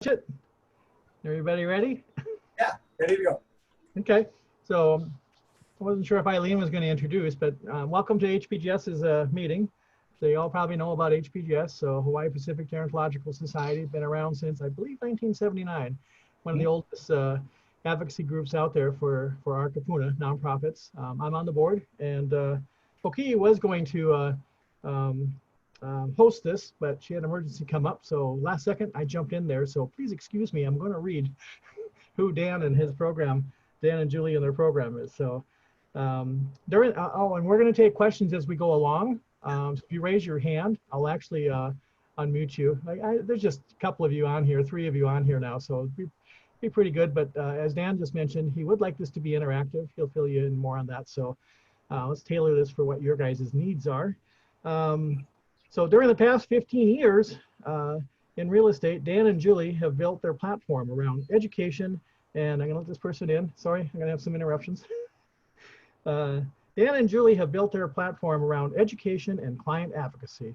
It. Everybody ready? Yeah, ready to go. Okay, so I wasn't sure if Eileen was going to introduce, but welcome to HPGS's meeting. So you all probably know about HPGS, so Hawaii Pacific Gerontological Society, been around since I believe 1979, one of the oldest advocacy groups out there for our kapuna nonprofits. I'm on the board, and Poki was going to host this, but she had an emergency come up, so last second I jumped in there. So please excuse me, I'm going to read who Dan and Julie and their program is. So and we're going to take questions as we go along. So if you raise your hand, I'll actually unmute you. There's just a couple of you on here, 3 of you on here now, so it'd be pretty good. But as Dan just mentioned, he would like this to be interactive. He'll fill you in more on that. So let's tailor this for what your guys' needs are. So during the past 15 years in real estate, Dan and Julie have built their platform around education. And I'm going to let this person in. Sorry, I'm going to have some interruptions. Dan and Julie have built their platform around education and client advocacy.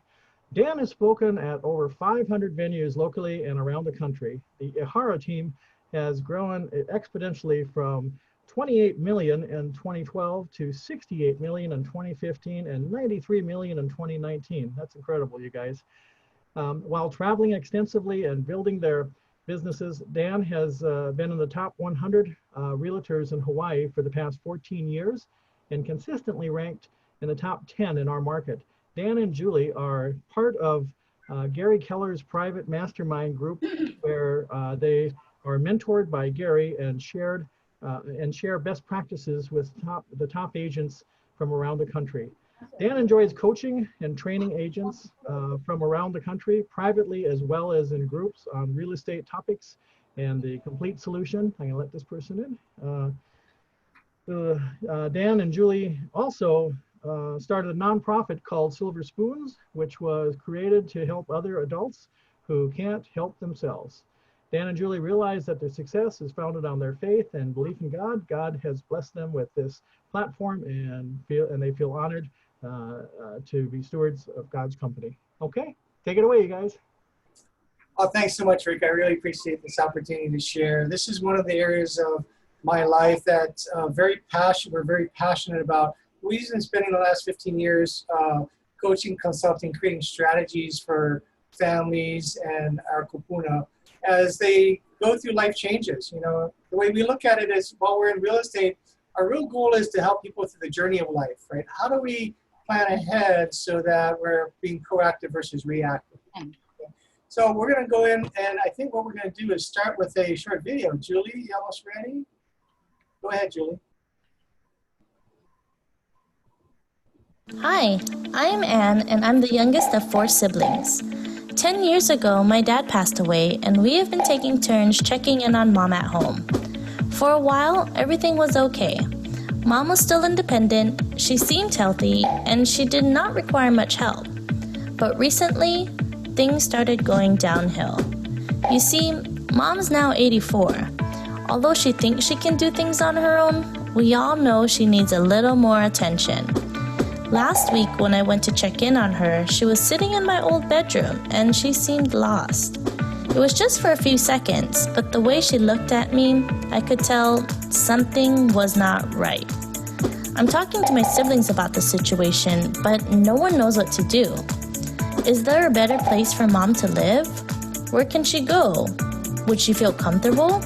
Dan has spoken at over 500 venues locally and around the country. The IHARA team has grown exponentially from 28 million in 2012 to 68 million in 2015 and 93 million in 2019. That's incredible, you guys. While traveling extensively and building their businesses, Dan has been in the top 100 realtors in Hawaii for the past 14 years and consistently ranked in the top 10 in our market. Dan and Julie are part of Gary Keller's private mastermind group, where they are mentored by Gary and share best practices with the top agents from around the country. Dan enjoys coaching and training agents from around the country, privately as well as in groups on real estate topics and the complete solution. I'm gonna let this person in. Dan and Julie also started a nonprofit called Silver Spoons, which was created to help other adults who can't help themselves. Dan and Julie realized that their success is founded on their faith and belief in God. God has blessed them with this platform, and they feel honored to be stewards of God's company. Okay, take it away, you guys. Oh, thanks so much, Rick. I really appreciate this opportunity to share. This is one of the areas of my life that we're very passionate about. We've been spending the last 15 years coaching, consulting, creating strategies for families and our kupuna as they go through life changes. You know, the way we look at it is, while we're in real estate, our real goal is to help people through the journey of life, right? How do we plan ahead so that we're being proactive versus reactive? Okay. So we're going to go in, and I think what we're going to do is start with a short video. Julie, you almost ready? Go ahead, Julie. Hi, I'm Anne, and I'm the youngest of 4 siblings. 10 years ago, my dad passed away, and we have been taking turns checking in on Mom at home. For a while, everything was okay. Mom was still independent, she seemed healthy, and she did not require much help. But recently, things started going downhill. You see, Mom's now 84. Although she thinks she can do things on her own, we all know she needs a little more attention. Last week when I went to check in on her, she was sitting in my old bedroom and she seemed lost. It was just for a few seconds, but the way she looked at me, I could tell something was not right. I'm talking to my siblings about the situation, but no one knows what to do. Is there a better place for Mom to live? Where can she go? Would she feel comfortable?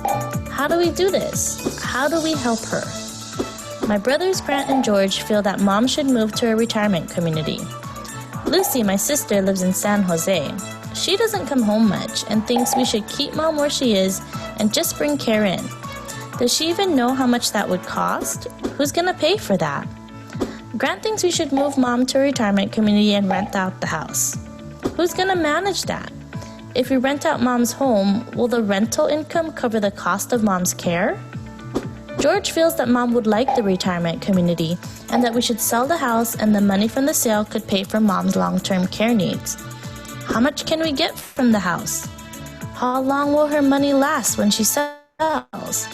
How do we do this? How do we help her? My brothers Grant and George feel that Mom should move to a retirement community. Lucy, my sister, lives in San Jose. She doesn't come home much and thinks we should keep Mom where she is and just bring care in. Does she even know how much that would cost? Who's gonna pay for that? Grant thinks we should move Mom to a retirement community and rent out the house. Who's gonna manage that? If we rent out Mom's home, will the rental income cover the cost of Mom's care? George feels that Mom would like the retirement community and that we should sell the house and the money from the sale could pay for Mom's long-term care needs. How much can we get from the house? How long will her money last when she sells?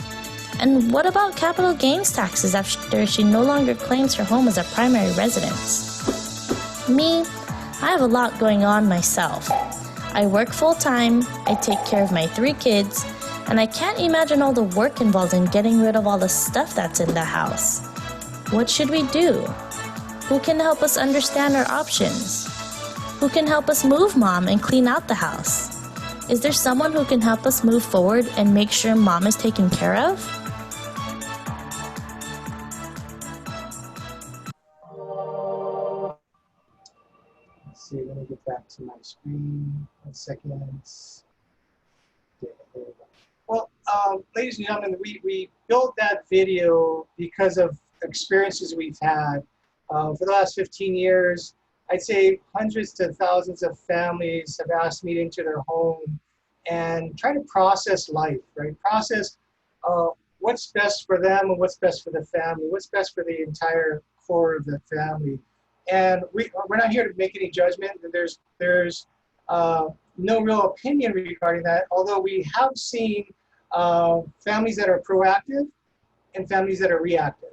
And what about capital gains taxes after she no longer claims her home as a primary residence? Me, I have a lot going on myself. I work full-time, I take care of my 3 kids, and I can't imagine all the work involved in getting rid of all the stuff that's in the house. What should we do? Who can help us understand our options? Who can help us move Mom and clean out the house? Is there someone who can help us move forward and make sure Mom is taken care of? Let's see, let me get back to my screen. 1 second. Yeah, there we go. Well, ladies and gentlemen, we built that video because of experiences we've had. For the last 15 years, I'd say hundreds to thousands of families have asked me into their home and try to process life, right? Process what's best for them and what's best for the family, what's best for the entire core of the family. And we're not here to make any judgment. There's no real opinion regarding that, although we have seen families that are proactive and families that are reactive.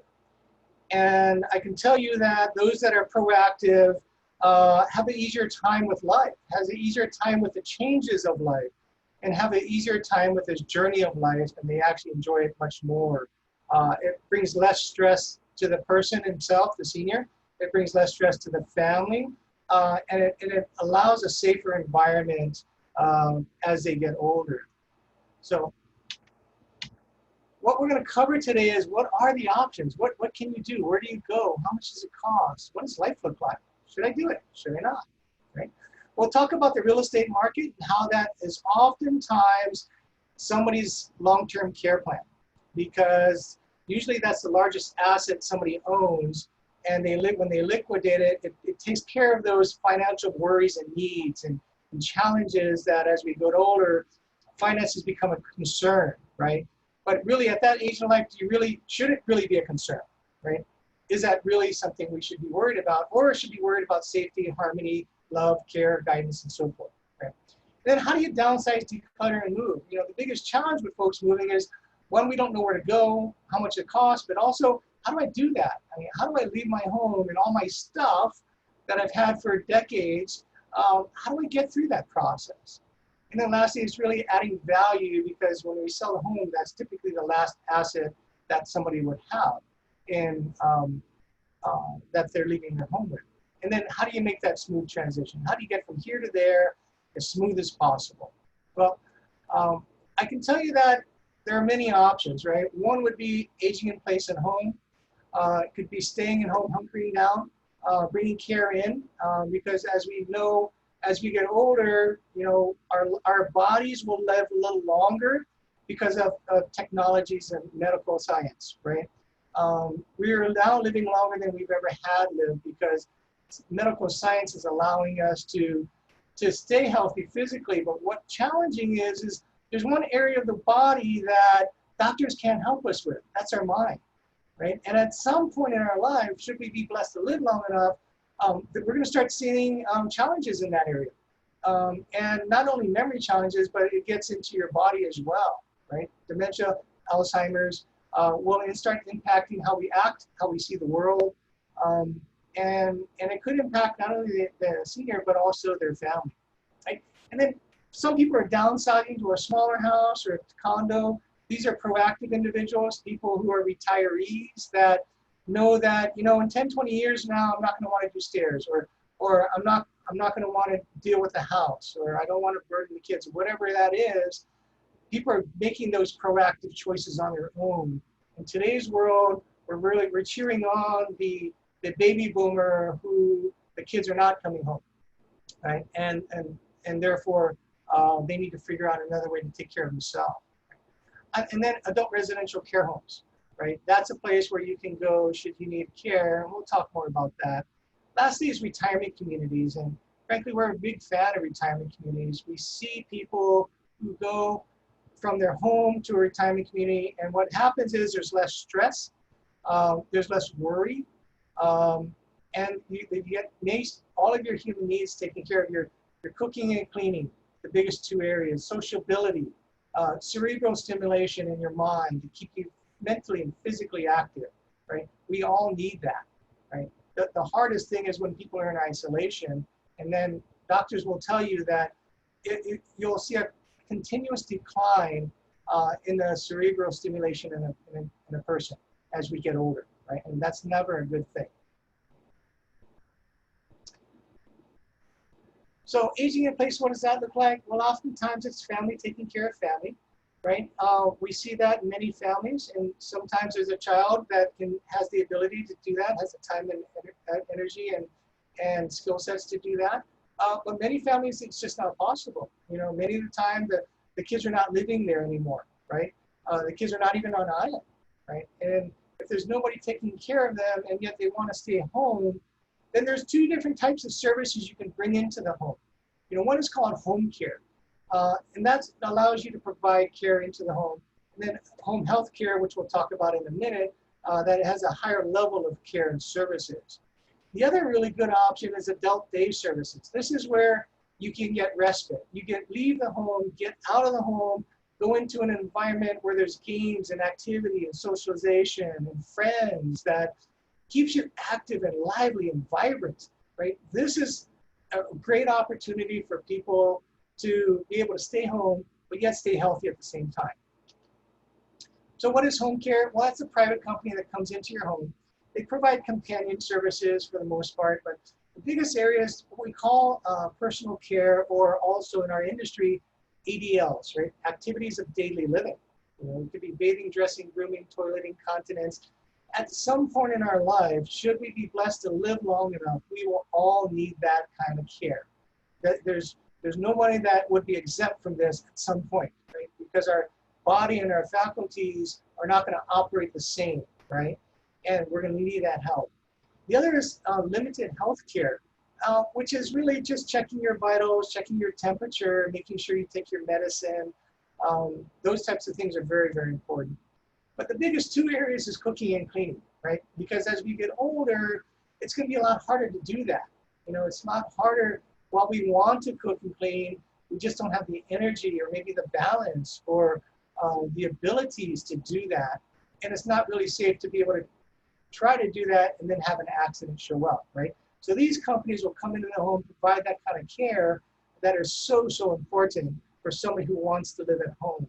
And I can tell you that those that are proactive have an easier time with life, has an easier time with the changes of life, and have an easier time with this journey of life, and they actually enjoy it much more. It brings less stress to the person himself, the senior. It brings less stress to the family, and it allows a safer environment as they get older. So what we're going to cover today is what are the options? What can you do? Where do you go? How much does it cost? What does life look like? Should I do it? Should I not? Right? We'll talk about the real estate market and how that is oftentimes somebody's long-term care plan, because usually that's the largest asset somebody owns, and when they liquidate it, it takes care of those financial worries and needs and challenges that as we get older, finances become a concern, right? But really at that age in life, should it really be a concern, right? Is that really something we should be worried about, or should be worried about safety, harmony, love, care, guidance, and so forth, right? And then how do you downsize, declutter, and move? You know, the biggest challenge with folks moving is, one, we don't know where to go, how much it costs, but also, how do I do that? I mean, how do I leave my home and all my stuff that I've had for decades? How do I get through that process? And then lastly, it's really adding value, because when we sell a home, that's typically the last asset that somebody would have in that they're leaving their home with. And then how do you make that smooth transition? How do you get from here to there as smooth as possible? Well, I can tell you that there are many options, right? One would be aging in place at home. It could be staying at home, hunkering down, bringing care in, because as we know, as we get older, you know, our bodies will live a little longer because of technologies and medical science, right? We are now living longer than we've ever had lived, because medical science is allowing us to stay healthy physically. But what challenging is there's one area of the body that doctors can't help us with. That's our mind, right? And at some point in our life, should we be blessed to live long enough, we're going to start seeing challenges in that area. And not only memory challenges, but it gets into your body as well, right? Dementia, Alzheimer's will start impacting how we act, how we see the world. And it could impact not only the senior, but also their family, right? And then some people are downsizing to a smaller house or a condo. These are proactive individuals, people who are retirees that know that, you know, in 10, 20 years now, I'm not going to want to do stairs, or I'm not going to want to deal with the house, or I don't want to burden the kids, whatever that is. People are making those proactive choices on their own. In today's world, we're cheering on the baby boomer who the kids are not coming home, right? And therefore, they need to figure out another way to take care of themselves. And then adult residential care homes, right? That's a place where you can go should you need care, and we'll talk more about that. Lastly is retirement communities, and frankly, we're a big fan of retirement communities. We see people who go from their home to a retirement community, and what happens is there's less stress, there's less worry, and you get all of your human needs taken care of. Your cooking and cleaning, the biggest two areas, sociability, cerebral stimulation in your mind to keep you mentally and physically active, right? We all need that, right? The hardest thing is when people are in isolation, and then doctors will tell you that you'll see a continuous decline in the cerebral stimulation in a person as we get older, right? And that's never a good thing. So aging in place, what does that look like? Well, oftentimes it's family taking care of family, right? We see that in many families, and sometimes there's a child that has the ability to do that, has the time and energy and skill sets to do that. But many families, it's just not possible. You know, many of the time the kids are not living there anymore, right? The kids are not even on island, right? And if there's nobody taking care of them and yet they want to stay home, then there's two different types of services you can bring into the home. You know, one is called home care, and that allows you to provide care into the home. And then home health care, which we'll talk about in a minute, that has a higher level of care and services. The other really good option is adult day services. This is where you can get respite. You leave the home, get out of the home, go into an environment where there's games and activity and socialization and friends that keeps you active and lively and vibrant, right? This is a great opportunity for people to be able to stay home, but yet stay healthy at the same time. So what is home care? Well, that's a private company that comes into your home. They provide companion services for the most part, but the biggest area is what we call personal care, or also in our industry, ADLs, right? Activities of daily living. You know, it could be bathing, dressing, grooming, toileting, continence. At some point in our lives, should we be blessed to live long enough, we will all need that kind of care. There's nobody that would be exempt from this at some point, right? Because our body and our faculties are not going to operate the same, right? And we're going to need that help. The other is limited health care, which is really just checking your vitals, checking your temperature, making sure you take your medicine. Those types of things are very, very important. But the biggest two areas is cooking and cleaning, right? Because as we get older, it's going to be a lot harder to do that. You know, it's a lot harder. While we want to cook and clean, we just don't have the energy or maybe the balance or the abilities to do that. And it's not really safe to be able to try to do that and then have an accident show up, right? So these companies will come into the home, provide that kind of care that is so, so important for somebody who wants to live at home.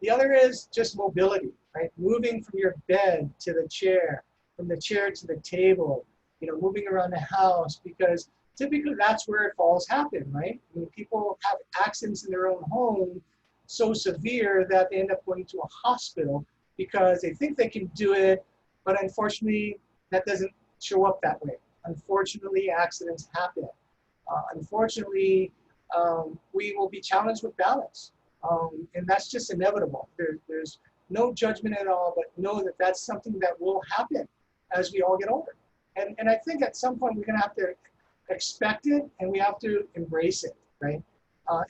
The other is just mobility, right? Moving from your bed to the chair, from the chair to the table, you know, moving around the house, because typically that's where falls happen, right? I mean, people have accidents in their own home so severe that they end up going to a hospital because they think they can do it, but unfortunately, that doesn't show up that way. Unfortunately, accidents happen. Unfortunately, we will be challenged with balance. And that's just inevitable. There's no judgment at all, but know that that's something that will happen as we all get older. And I think at some point we're going to have to expect it and we have to embrace it, right?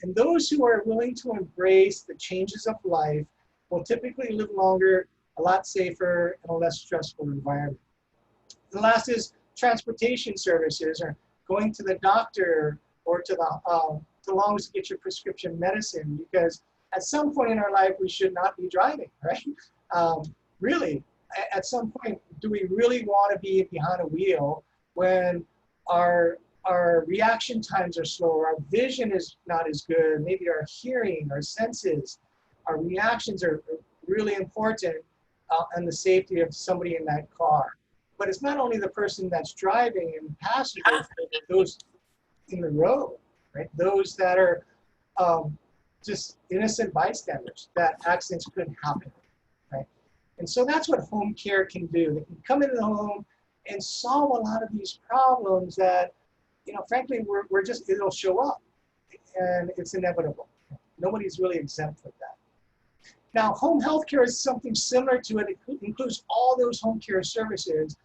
And those who are willing to embrace the changes of life will typically live longer, a lot safer, and a less stressful environment. The last is transportation services, or going to the doctor or to the longest to get your prescription medicine, because at some point in our life we should not be driving, right? Really, at some point, do we really want to be behind a wheel when our reaction times are slower, our vision is not as good, maybe our hearing, our senses, our reactions are really important, and the safety of somebody in that car. But it's not only the person that's driving and passengers, but those in the road, right? Those that are just innocent bystanders, that accidents could happen, right? And so that's what home care can do. They can come into the home and solve a lot of these problems that, you know, frankly, it'll show up, and it's inevitable. Nobody's really exempt from that. Now, home health care is something similar to it. It includes all those home care services,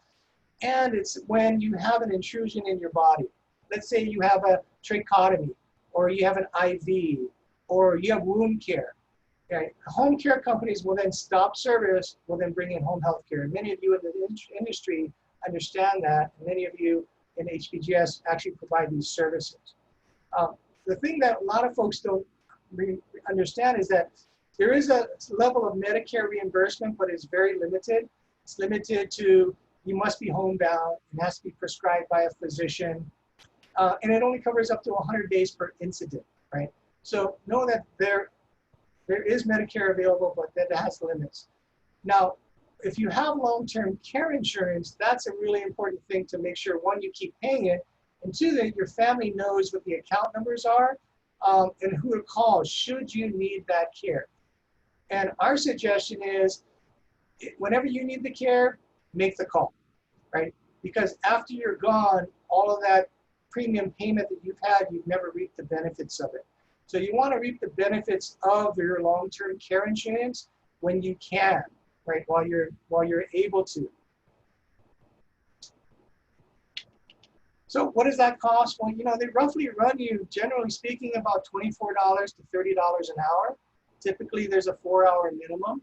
and it's when you have an intrusion in your body. Let's say you have a tracheotomy, or you have an IV, or you have wound care. Okay? Home care companies will then stop service, will then bring in home health care. And many of you in the industry understand that, and many of you in HPGS actually provide these services. The thing that a lot of folks don't understand is that there is a level of Medicare reimbursement, but it's very limited. It's limited to, you must be homebound, it has to be prescribed by a physician, and it only covers up to 100 days per incident, right? So know that there is Medicare available, but that has limits. Now, if you have long-term care insurance, that's a really important thing to make sure, one, you keep paying it, and two, that your family knows what the account numbers are and who to call should you need that care. And our suggestion is, whenever you need the care, make the call, right? Because after you're gone, all of that premium payment that you've had, you've never reaped the benefits of it. So you want to reap the benefits of your long-term care insurance when you can, right? While you're able to. So what does that cost? Well, they roughly run you, generally speaking, about $24 to $30 an hour. Typically, there's a 4-hour minimum.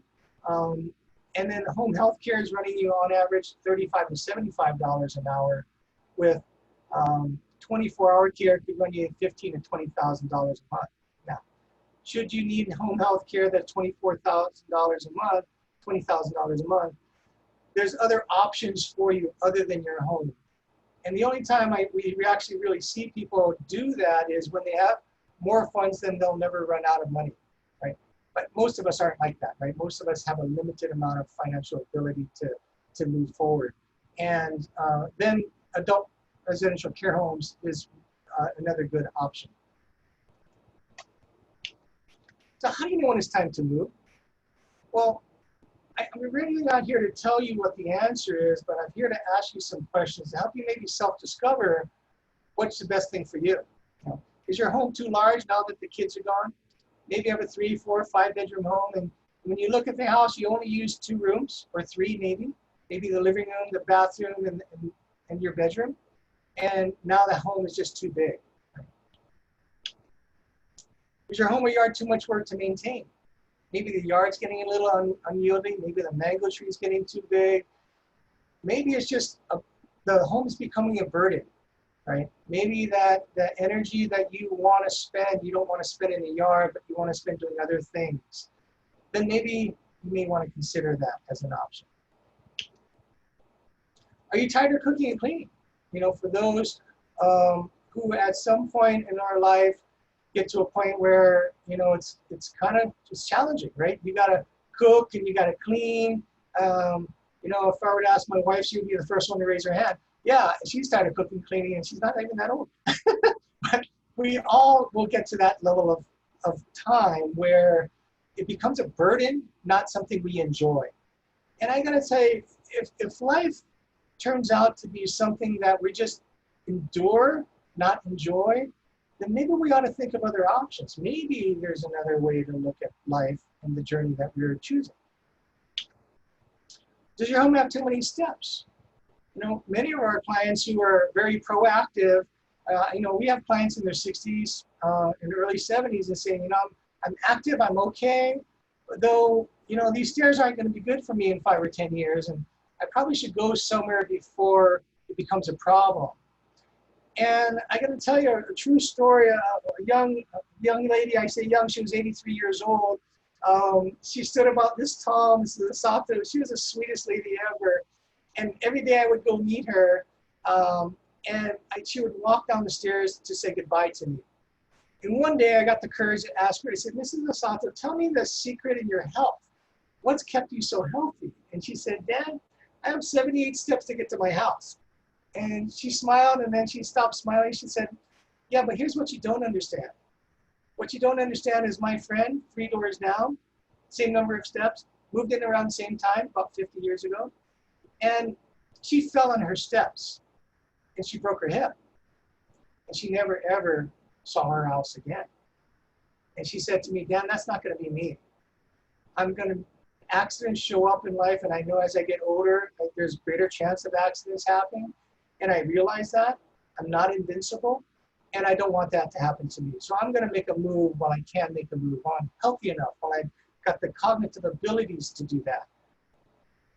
And then home health care is running you on average $35 to $75 an hour, with 24-hour care could run you $15,000 to $20,000 a month. Now, should you need home health care that's $24,000 a month, $20,000 a month, there's other options for you other than your home. And the only time we actually really see people do that is when they have more funds than they'll never run out of money, right? But most of us aren't like that, right? Most of us have a limited amount of financial ability to move forward. And then adult residential care homes is another good option. So how do you know when it's time to move? Well, I'm really not here to tell you what the answer is, but I'm here to ask you some questions to help you maybe self-discover what's the best thing for you. Is your home too large now that the kids are gone? Maybe you have a 3, 4, 5-bedroom home, and when you look at the house, you only use 2 rooms, or 3 maybe the living room, the bathroom, and your bedroom, and now the home is just too big. Is your home or yard too much work to maintain? Maybe the yard's getting a little unyielding. Maybe the mango tree is getting too big. Maybe it's just the home is becoming a burden, right? Maybe that the energy that you want to spend, you don't want to spend in the yard, but you want to spend doing other things. Then maybe you may want to consider that as an option. Are you tired of cooking and cleaning? For those who at some point in our life get to a point where it's kind of just challenging, right? You gotta cook and you gotta clean. If I were to ask my wife, she would be the first one to raise her hand. Yeah, she's tired of cooking, cleaning, and she's not even that old. But we all will get to that level of time where it becomes a burden, not something we enjoy. And I gotta say, if life turns out to be something that we just endure, not enjoy, then maybe we ought to think of other options. Maybe there's another way to look at life and the journey that we're choosing. Does your home have too many steps? Many of our clients who are very proactive, we have clients in their 60s and early 70s and saying, I'm active, I'm okay, though, these stairs aren't going to be good for me in 5 or 10 years, and I probably should go somewhere before it becomes a problem. And I got to tell you a true story. A young lady, I say young, she was 83 years old. She stood about this tall, Mrs. Asato. She was the sweetest lady ever. And every day I would go meet her, and she would walk down the stairs to say goodbye to me. And one day I got the courage to ask her, I said, Mrs. Asato, tell me the secret in your health. What's kept you so healthy? And she said, Dad, I have 78 steps to get to my house. And she smiled, and then she stopped smiling. She said, yeah, but here's what you don't understand. What you don't understand is my friend, 3 doors down, same number of steps, moved in around the same time, about 50 years ago. And she fell on her steps, and she broke her hip. And she never, ever saw her house again. And she said to me, Dan, that's not going to be me. Accidents show up in life, and I know as I get older, there's greater chance of accidents happening. And I realize that I'm not invincible, and I don't want that to happen to me. So I'm going to make a move while I can make a move, while I'm healthy enough, while I've got the cognitive abilities to do that.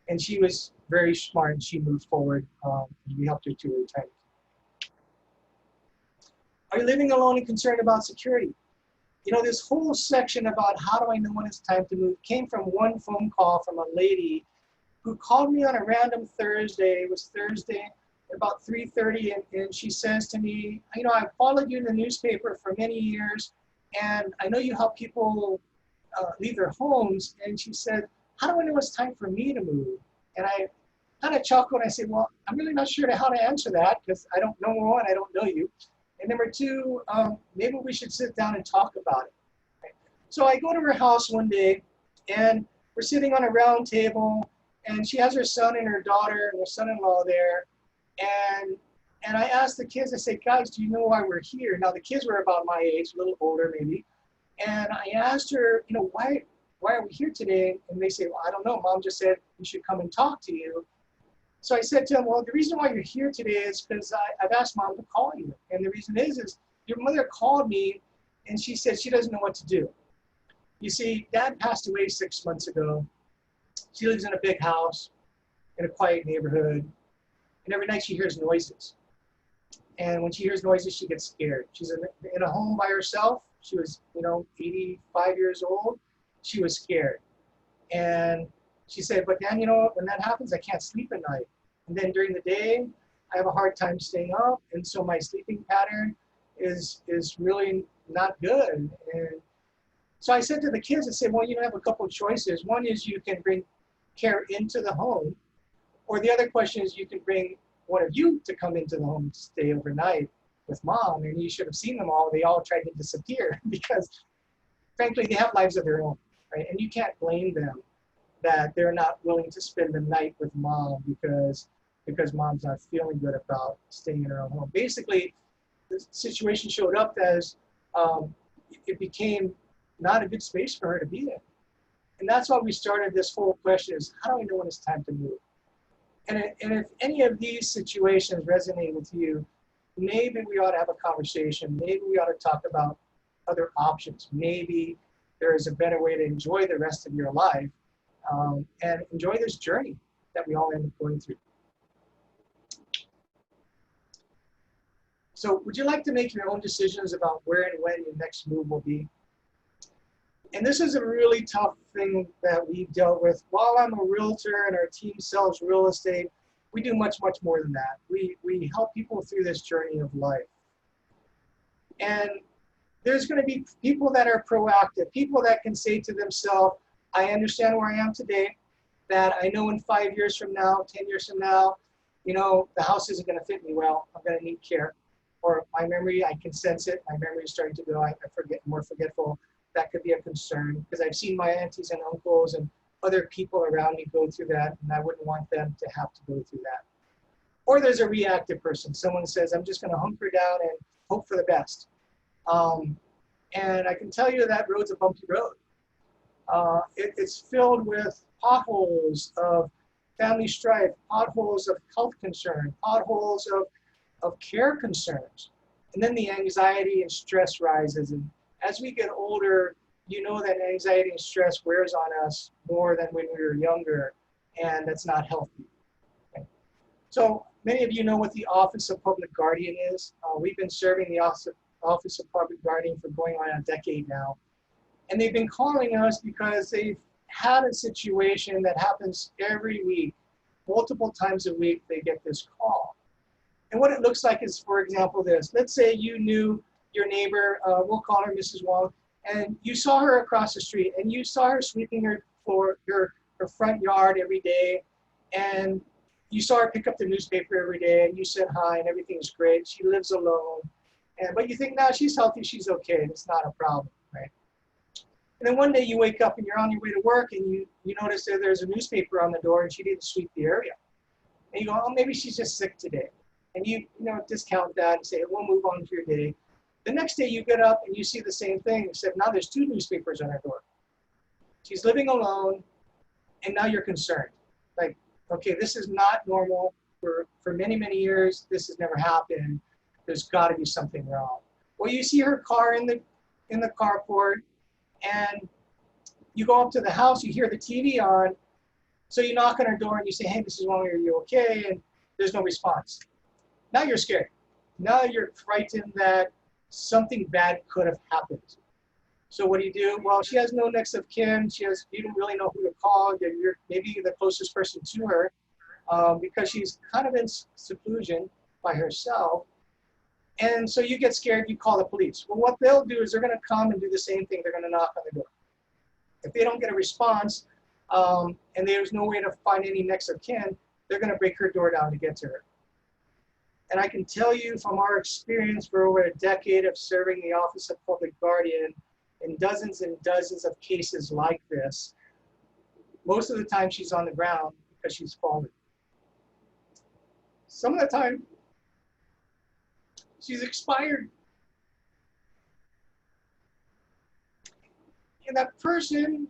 And she was very smart, and she moved forward. And we helped her to retirement. Are you living alone and concerned about security? This whole section about how do I know when it's time to move came from one phone call from a lady who called me on a random Thursday. It was Thursday, about 3:30, and she says to me, I've followed you in the newspaper for many years, and I know you help people leave their homes. And she said, how do I know it's time for me to move? And I kind of chuckled and I said, well, I'm really not sure how to answer that because I don't know, number one, I don't know you. And number two, maybe we should sit down and talk about it. Right? So I go to her house one day and we're sitting on a round table and she has her son and her daughter and her son-in-law there. And I asked the kids, I said, guys, do you know why we're here? Now the kids were about my age, a little older maybe. And I asked her, you know, why are we here today? And they say, well, I don't know. Mom just said we should come and talk to you. So I said to them, well, the reason why you're here today is because I've asked Mom to call you. And the reason is your mother called me and she said she doesn't know what to do. You see, Dad passed away 6 months ago. She lives in a big house in a quiet neighborhood. And every night she hears noises. And when she hears noises, she gets scared. She's in a home by herself. She was, 85 years old. She was scared. And she said, but Dan, when that happens, I can't sleep at night. And then during the day, I have a hard time staying up. And so my sleeping pattern is really not good. And so I said to the kids, I said, well, you have a couple of choices. One is you can bring care into the home. Or the other question is you can bring one of you to come into the home to stay overnight with Mom. And you should have seen them all. They all tried to disappear because, frankly, they have lives of their own, right? And you can't blame them that they're not willing to spend the night with Mom because Mom's not feeling good about staying in her own home. Basically, the situation showed up as it became not a good space for her to be in. And that's why we started this whole question is, how do we know when it's time to move? And if any of these situations resonate with you, maybe we ought to have a conversation. Maybe we ought to talk about other options. Maybe there is a better way to enjoy the rest of your life and enjoy this journey that we all end up going through. So would you like to make your own decisions about where and when your next move will be? And this is a really tough thing that we've dealt with. While I'm a realtor and our team sells real estate, we do much, much more than that. We help people through this journey of life. And there's going to be people that are proactive, people that can say to themselves, I understand where I am today, that I know in 5 years from now, 10 years from now, the house isn't going to fit me well. I'm going to need care. Or my memory, I can sense it. My memory is starting to go. I forget, more forgetful. That could be a concern because I've seen my aunties and uncles and other people around me go through that, and I wouldn't want them to have to go through that. Or there's a reactive person. Someone says, I'm just going to hunker down and hope for the best. And I can tell you that road's a bumpy road. It's filled with potholes of family strife, potholes of health concern, potholes of care concerns. And then the anxiety and stress rises. And as we get older, you know that anxiety and stress wears on us more than when we were younger, and that's not healthy. Okay. So many of you know what the Office of Public Guardian is. We've been serving the Office of Public Guardian for going on a decade now. And they've been calling us because they've had a situation that happens every week, multiple times a week, they get this call. And what it looks like is, for example, this. Let's say you knew your neighbor, we'll call her Mrs. Wong, and you saw her across the street, and you saw her sweeping her floor, her front yard every day, and you saw her pick up the newspaper every day, and you said hi, and everything's great. She lives alone, but you think, no, she's healthy, she's okay, it's not a problem, right? And then one day you wake up and you're on your way to work, and you notice that there's a newspaper on the door, and she didn't sweep the area. And you go, oh, maybe she's just sick today. And you discount that and say, we'll move on to your day. The next day you get up and you see the same thing, except now there's 2 newspapers on her door. She's living alone, and now you're concerned. Like, okay, this is not normal. For many, many years, this has never happened. There's got to be something wrong. Well, you see her car in the carport, and you go up to the house, you hear the TV on, so you knock on her door and you say, hey, Mrs. Wong, are you okay? And there's no response. Now you're scared. Now you're frightened that something bad could have happened. So what do? Well, she has no next of kin. You don't really know who to call. You're maybe the closest person to her because she's kind of in seclusion by herself. And so you get scared, you call the police. Well, what they'll do is they're gonna come and do the same thing. They're gonna knock on the door. If they don't get a response, and there's no way to find any next of kin, they're gonna break her door down to get to her. And I can tell you from our experience for over a decade of serving the Office of Public Guardian in dozens and dozens of cases like this, most of the time she's on the ground because she's fallen. Some of the time, she's expired. And that person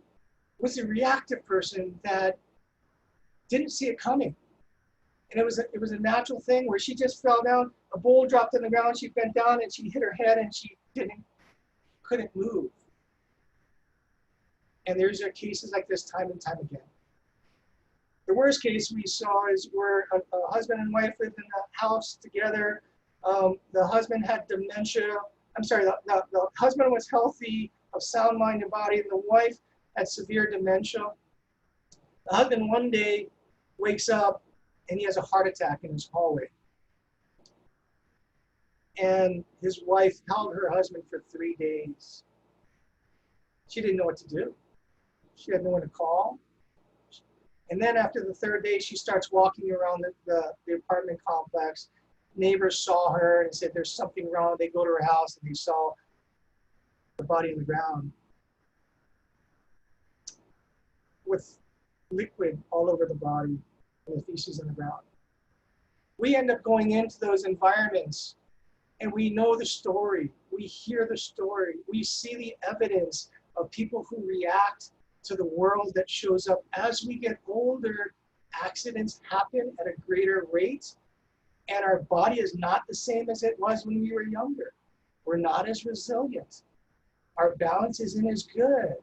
was a reactive person that didn't see it coming. And it was a natural thing where she just fell down, a bowl dropped on the ground, she bent down and she hit her head and she couldn't move. And there's cases like this time and time again. The worst case we saw is where a husband and wife lived in a house together. The husband had dementia. I'm sorry, the husband was healthy, of sound mind and body, and the wife had severe dementia. The husband one day wakes up and he has a heart attack in his hallway. And his wife held her husband for 3 days. She didn't know what to do. She had no one to call. And then after the 3rd day, she starts walking around the apartment complex. Neighbors saw her and said, there's something wrong. They go to her house and they saw the body on the ground with liquid all over the body and the feces on the ground. We end up going into those environments and we know the story. We hear the story. We see the evidence of people who react to the world that shows up. As we get older, accidents happen at a greater rate, and our body is not the same as it was when we were younger. We're not as resilient. Our balance isn't as good.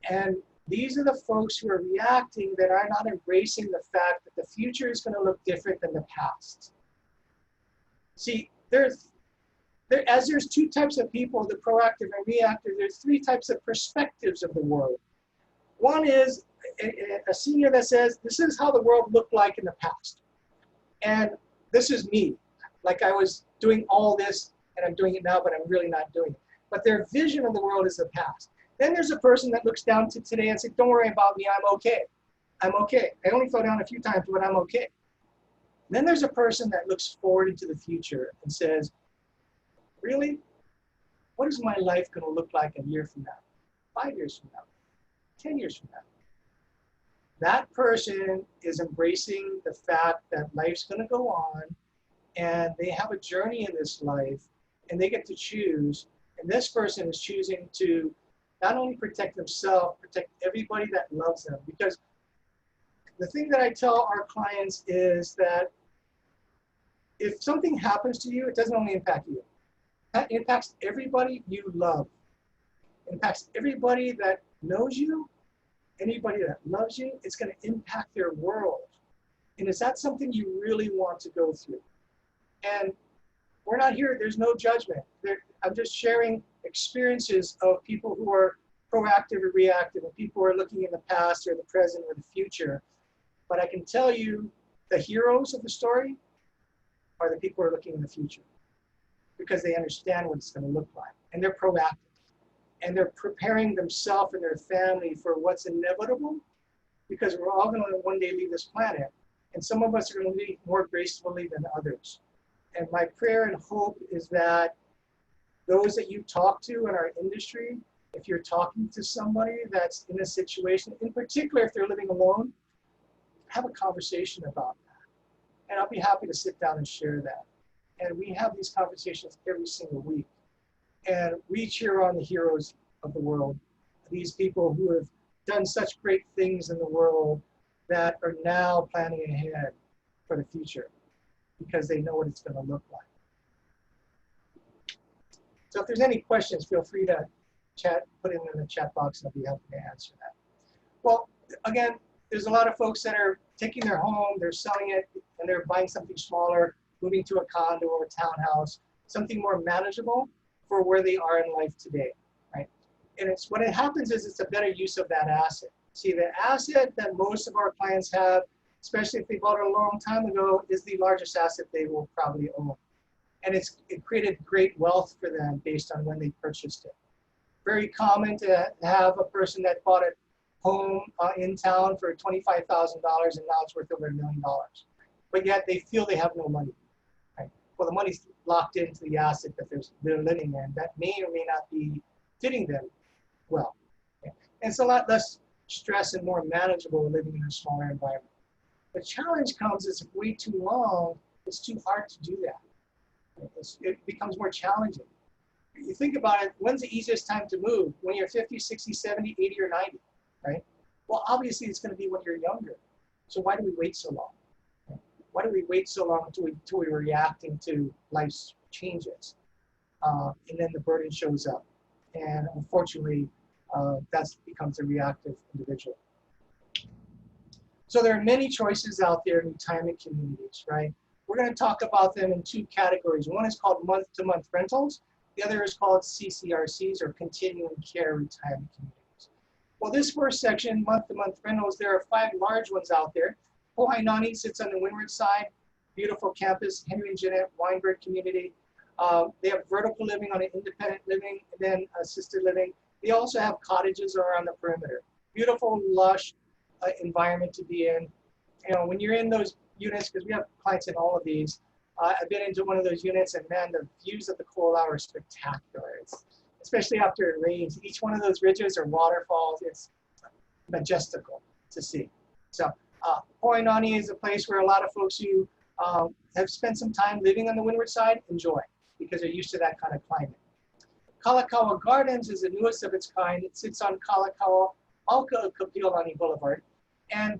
And these are the folks who are reacting that are not embracing the fact that the future is going to look different than the past. See, as there's 2 types of people, the proactive and reactive, there's 3 types of perspectives of the world. One is a senior that says, this is how the world looked like in the past. And this is me. Like I was doing all this and I'm doing it now, but I'm really not doing it. But their vision of the world is the past. Then there's a person that looks down to today and says, don't worry about me, I'm okay. I'm okay. I only fell down a few times, but I'm okay. Then there's a person that looks forward into the future and says, really? What is my life going to look like a year from now, 5 years from now, 10 years from now? That person is embracing the fact that life's going to go on and they have a journey in this life and they get to choose. And this person is choosing to not only protect themselves, protect everybody that loves them. Because the thing that I tell our clients is that if something happens to you, it doesn't only impact you. That impacts everybody you love. It impacts everybody that knows you, anybody that loves you. It's going to impact their world. And is that something you really want to go through? And we're not here, there's no judgment. I'm just sharing experiences of people who are proactive or reactive, and people who are looking in the past or the present or the future. But I can tell you the heroes of the story are the people who are looking in the future, because they understand what it's going to look like, and they're proactive, and they're preparing themselves and their family for what's inevitable, because we're all going to one day leave this planet, and some of us are going to leave more gracefully than others. And my prayer and hope is that those that you talk to in our industry, if you're talking to somebody that's in a situation, in particular if they're living alone, have a conversation about that. And I'll be happy to sit down and share that. And we have these conversations every single week. And we cheer on the heroes of the world, these people who have done such great things in the world that are now planning ahead for the future, because they know what it's going to look like. So if there's any questions, feel free to put it in the chat box, and I'll be happy to answer that. Well, again, there's a lot of folks that are taking their home, they're selling it, and they're buying something smaller, moving to a condo or a townhouse, something more manageable for where they are in life today, right? And what happens is it's a better use of that asset. See, the asset that most of our clients have, especially if they bought it a long time ago, is the largest asset they will probably own. and it created great wealth for them based on when they purchased it. Very common to have a person that bought a home in town for $25,000 and now it's worth over $1 million. But yet they feel they have no money. Right? Well, the money's locked into the asset that they're living in that may or may not be fitting them well. Okay? And it's a lot less stress and more manageable living in a smaller environment. The challenge comes is if way too long, it's too hard to do that. It becomes more challenging. You think about it, when's the easiest time to move? When you're 50, 60, 70, 80, or 90, right? Well, obviously it's going to be when you're younger. So why do we wait so long? Why do we wait so long until we're reacting to life's changes? And then the burden shows up. And unfortunately, that becomes a reactive individual. So there are many choices out there in retirement communities, right? We're going to talk about them in two categories. One is called month-to-month rentals. The other is called CCRCs, or continuing care retirement communities. Well, this first section, month-to-month rentals, there are 5 large ones out there. Pohainani sits on the windward side, beautiful campus, Henry and Jeanette Weinberg community. They have vertical living on an independent living, and then assisted living. They also have cottages around the perimeter. Beautiful, lush environment to be in. You know, when you're in those units, because we have clients in all of these, I've been into one of those units, and man, the views of the coral hour are spectacular. Especially after it rains. Each one of those ridges or waterfalls, it's majestical to see. So Pohainani is a place where a lot of folks who have spent some time living on the windward side enjoy, because they're used to that kind of climate. Kalakaua Gardens is the newest of its kind. It sits on Kalakaua, Alka Kapiolani Boulevard. And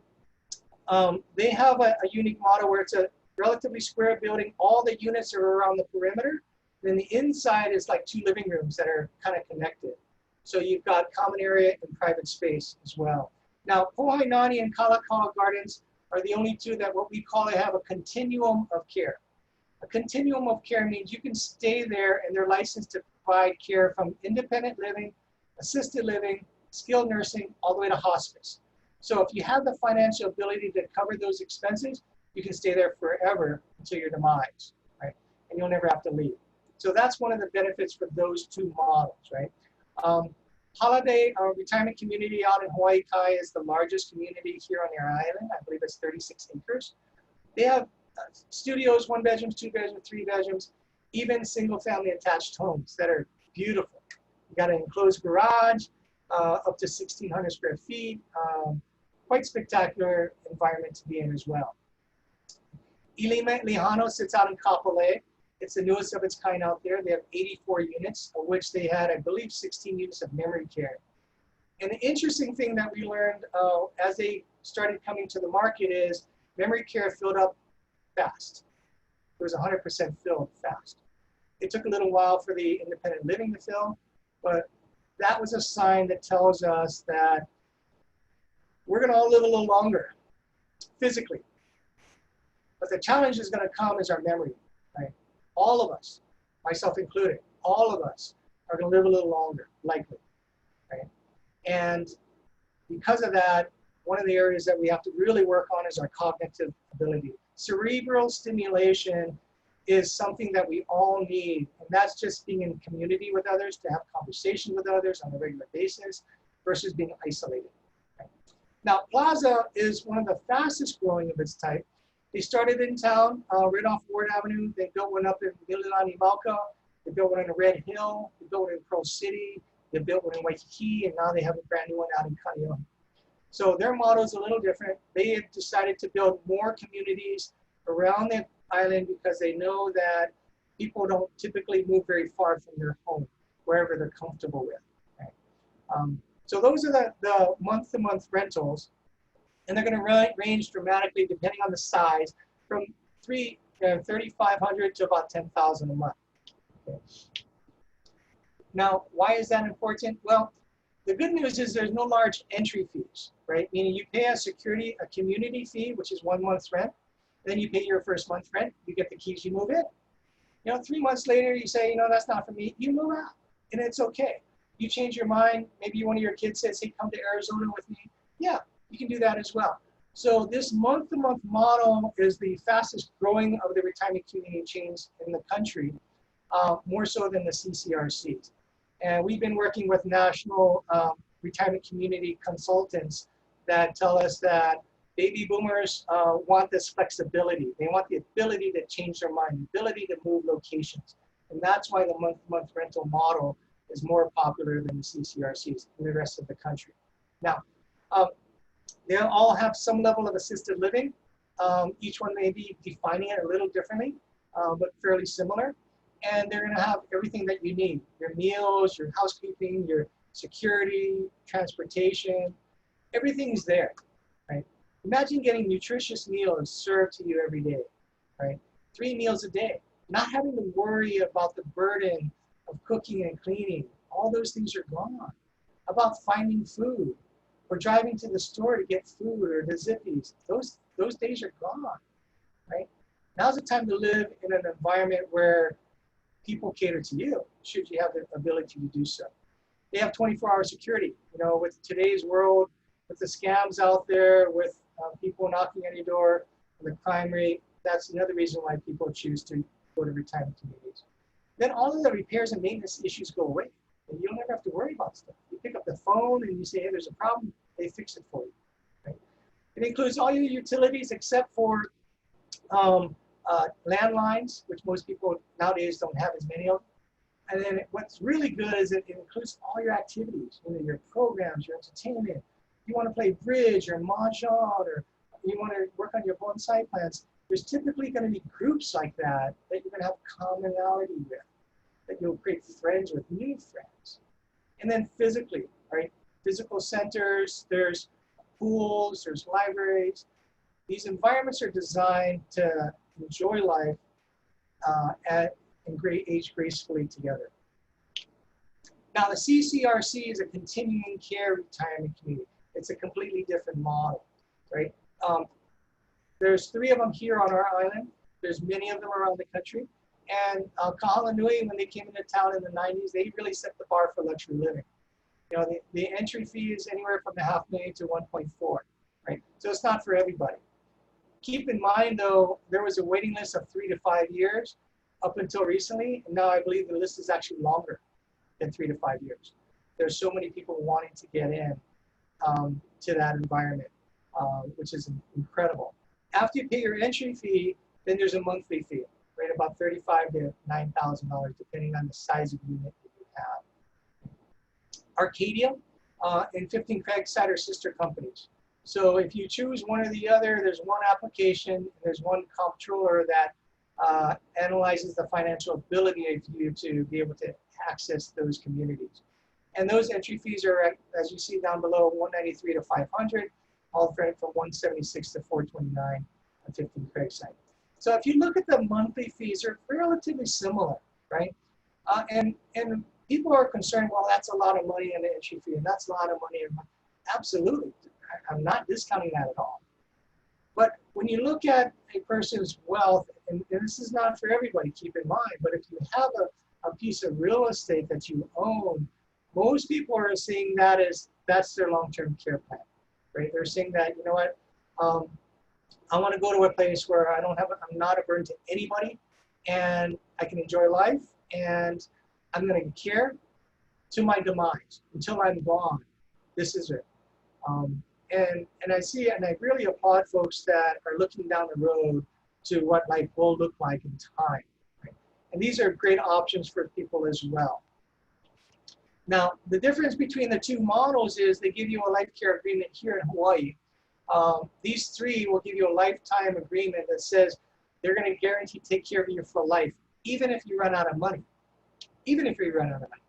they have a unique model where it's a relatively square building. All the units are around the perimeter. Then the inside is like 2 living rooms that are kind of connected. So you've got common area and private space as well. Now, Pohainani and Kalakaua Gardens are the only 2 that what we call have a continuum of care. A continuum of care means you can stay there and they're licensed to provide care from independent living, assisted living, skilled nursing, all the way to hospice. So if you have the financial ability to cover those expenses, you can stay there forever until your demise, right? And you'll never have to leave. So that's one of the benefits for those 2 models, right? Holiday Retirement Community out in Hawaii Kai is the largest community here on their island. I believe it's 36 acres. They have studios, 1 bedrooms, 2 bedrooms, 3 bedrooms, even single family attached homes that are beautiful. You got an enclosed garage, up to 1,600 square feet. Quite spectacular environment to be in as well. Ilima Lihano sits out in Kapolei. It's the newest of its kind out there. They have 84 units, of which they had, I believe, 16 units of memory care. And the interesting thing that we learned as they started coming to the market is memory care filled up fast. It was 100% filled fast. It took a little while for the independent living to fill, but that was a sign that tells us that we're going to all live a little longer physically. But the challenge is going to come is our memory, right? All of us, myself included, all of us are going to live a little longer, likely, right? And because of that, one of the areas that we have to really work on is our cognitive ability. Cerebral stimulation is something that we all need, and that's just being in community with others, to have conversation with others on a regular basis versus being isolated. Right? Now, Plaza is one of the fastest growing of its type. They started in town, right off Ward Avenue. They built one up in Mililani Malka. They built one in Red Hill. They built one in Pearl City. They built one in Waikiki, and now they have a brand new one out in Kaneohe. So their model is a little different. They have decided to build more communities around the island because they know that people don't typically move very far from their home, wherever they're comfortable with. Right? So those are the month-to-month rentals. And they're going to range dramatically, depending on the size, from $3,500 to about $10,000 a month. Okay. Now, why is that important? Well, the good news is there's no large entry fees, right? Meaning you pay a community fee, which is 1 month's rent. Then you pay your first month's rent. You get the keys, you move in. You know, 3 months later, you say, you know, that's not for me. You move out, and it's okay. You change your mind. Maybe one of your kids says, hey, come to Arizona with me. Yeah. You can do that as well. So this month-to-month model is the fastest growing of the retirement community chains in the country, more so than the CCRCs. And we've been working with national retirement community consultants that tell us that baby boomers want this flexibility. They want the ability to change their mind, the ability to move locations. And that's why the month-to-month rental model is more popular than the CCRCs in the rest of the country. Now, they all have some level of assisted living. Each one may be defining it a little differently, but fairly similar. And they're gonna have everything that you need. Your meals, your housekeeping, your security, transportation, everything's there, right? Imagine getting nutritious meals served to you every day, right? 3 meals a day, not having to worry about the burden of cooking and cleaning. All those things are gone. About finding food or driving to the store to get food or the Zippies. Those days are gone, right? Now's the time to live in an environment where people cater to you, should you have the ability to do so. They have 24-hour security. You know, with today's world, with the scams out there, with people knocking on your door, and the crime rate, that's another reason why people choose to go to retirement communities. Then all of the repairs and maintenance issues go away. And you don't ever have to worry about stuff. You pick up the phone and you say, hey, there's a problem, they fix it for you. Right? It includes all your utilities except for landlines, which most people nowadays don't have as many of. And then what's really good is it includes all your activities, you know, your programs, your entertainment. If you want to play bridge or mahjong, or you want to work on your bonsai plants, there's typically going to be groups like that that you're going to have commonality with, that you'll create friends with, new friends. And then physically, right? Physical centers, there's pools, there's libraries. These environments are designed to enjoy life and age gracefully together. Now, the CCRC is a continuing care retirement community. It's a completely different model, right? There's 3 of them here on our island. There's many of them around the country. And Kahalanui, when they came into town in the 90s, they really set the bar for luxury living. You know, the entry fee is anywhere from $500,000 to 1.4, right? So it's not for everybody. Keep in mind, though, there was a waiting list of 3 to 5 years up until recently, and now I believe the list is actually longer than 3 to 5 years. There's so many people wanting to get in to that environment, which is incredible. After you pay your entry fee, then there's a monthly fee, right? About $35,000 to $9,000, depending on the size of unit that you have. Arcadia and 15 Craigside are sister companies. So if you choose one or the other, there's one application, there's one comptroller that analyzes the financial ability of you to be able to access those communities. And those entry fees are, as you see down below, $193 to $500, all from $176 to $429 on 15 Craigside. So if you look at the monthly fees, they're relatively similar, right? And people are concerned, well, that's a lot of money in the entry fee, and that's a lot of money. Absolutely, I'm not discounting that at all. But when you look at a person's wealth, and this is not for everybody, keep in mind, but if you have a piece of real estate that you own, most people are seeing that as that's their long-term care plan, right? They're saying that, you know what, I want to go to a place where I'm not a burden to anybody, and I can enjoy life, and I'm going to care to my demise until I'm gone. This is it. And I see it, and I really applaud folks that are looking down the road to what life will look like in time. Right? And these are great options for people as well. Now, the difference between the 2 models is they give you a life care agreement here in Hawaii. These 3 will give you a lifetime agreement that says they're going to guarantee take care of you for life, even if you run out of money. Even if you run out of money.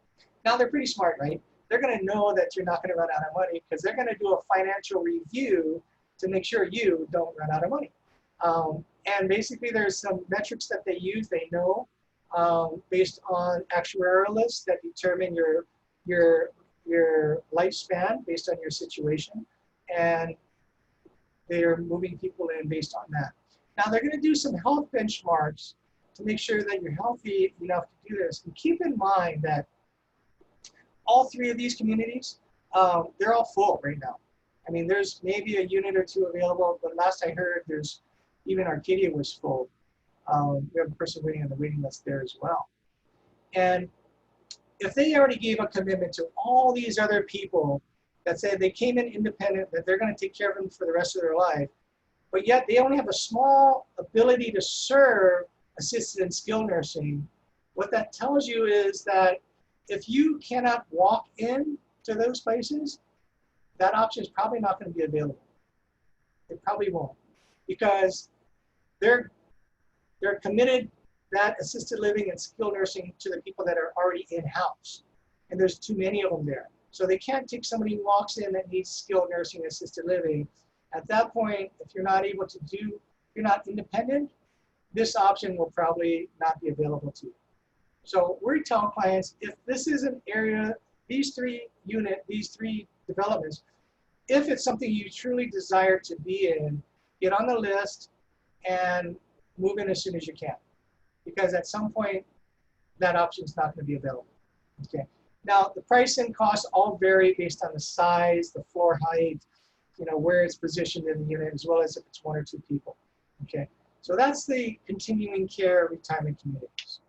Now, they're pretty smart, right? They're going to know that you're not going to run out of money because they're going to do a financial review to make sure you don't run out of money. And basically, there's some metrics that they use. They know based on actuarial lists that determine your lifespan based on your situation, and they're moving people in based on that. Now, they're going to do some health benchmarks to make sure that you're healthy enough to do this. And keep in mind that all 3 of these communities, they're all full right now. I mean, there's maybe a unit or two available, but last I heard, there's even Arcadia was full. We have a person waiting on the waiting list there as well. And if they already gave a commitment to all these other people that said they came in independent, that they're going to take care of them for the rest of their life, but yet they only have a small ability to serve assisted and skilled nursing, what that tells you is that if you cannot walk in to those places, that option is probably not going to be available. It probably won't, because they're committed that assisted living and skilled nursing to the people that are already in-house. And there's too many of them there. So they can't take somebody who walks in that needs skilled nursing and assisted living. At that point, if you're not able to do, if you're not independent, this option will probably not be available to you. So we tell clients, if this is an area, these three developments, if it's something you truly desire to be in, get on the list and move in as soon as you can. Because at some point, that option is not going to be available. Okay. Now, the price and cost all vary based on the size, the floor height, where it's positioned in the unit, as well as if it's one or two people. Okay. So that's the continuing care retirement communities.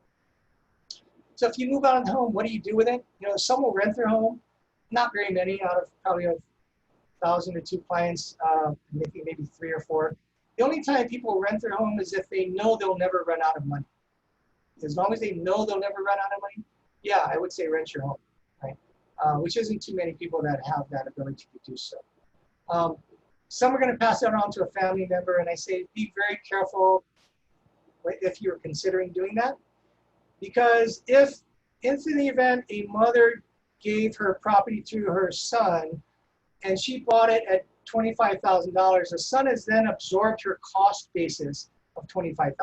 So if you move out of the home, what do you do with it? Some will rent their home. Not very many, out of probably 1,000 or 2 clients, maybe 3 or 4. The only time people rent their home is if they know they'll never run out of money. As long as they know they'll never run out of money, yeah, I would say rent your home, right? Which isn't too many people that have that ability to do so. Some are going to pass that on to a family member, and I say be very careful if you're considering doing that, because if in the event a mother gave her property to her son and she bought it at $25,000, the son has then absorbed her cost basis of $25,000,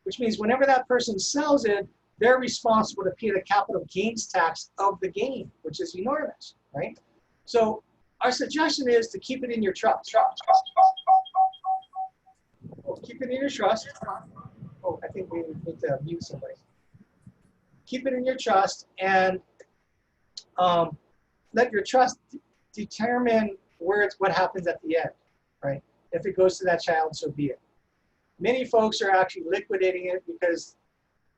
which means whenever that person sells it, they're responsible to pay the capital gains tax of the gain, which is enormous, right? So our suggestion is to keep it in your trust. Keep it in your trust. Oh, I think we need to mute somebody. Keep it in your trust and let your trust determine what happens at the end, right? If it goes to that child, so be it. Many folks are actually liquidating it because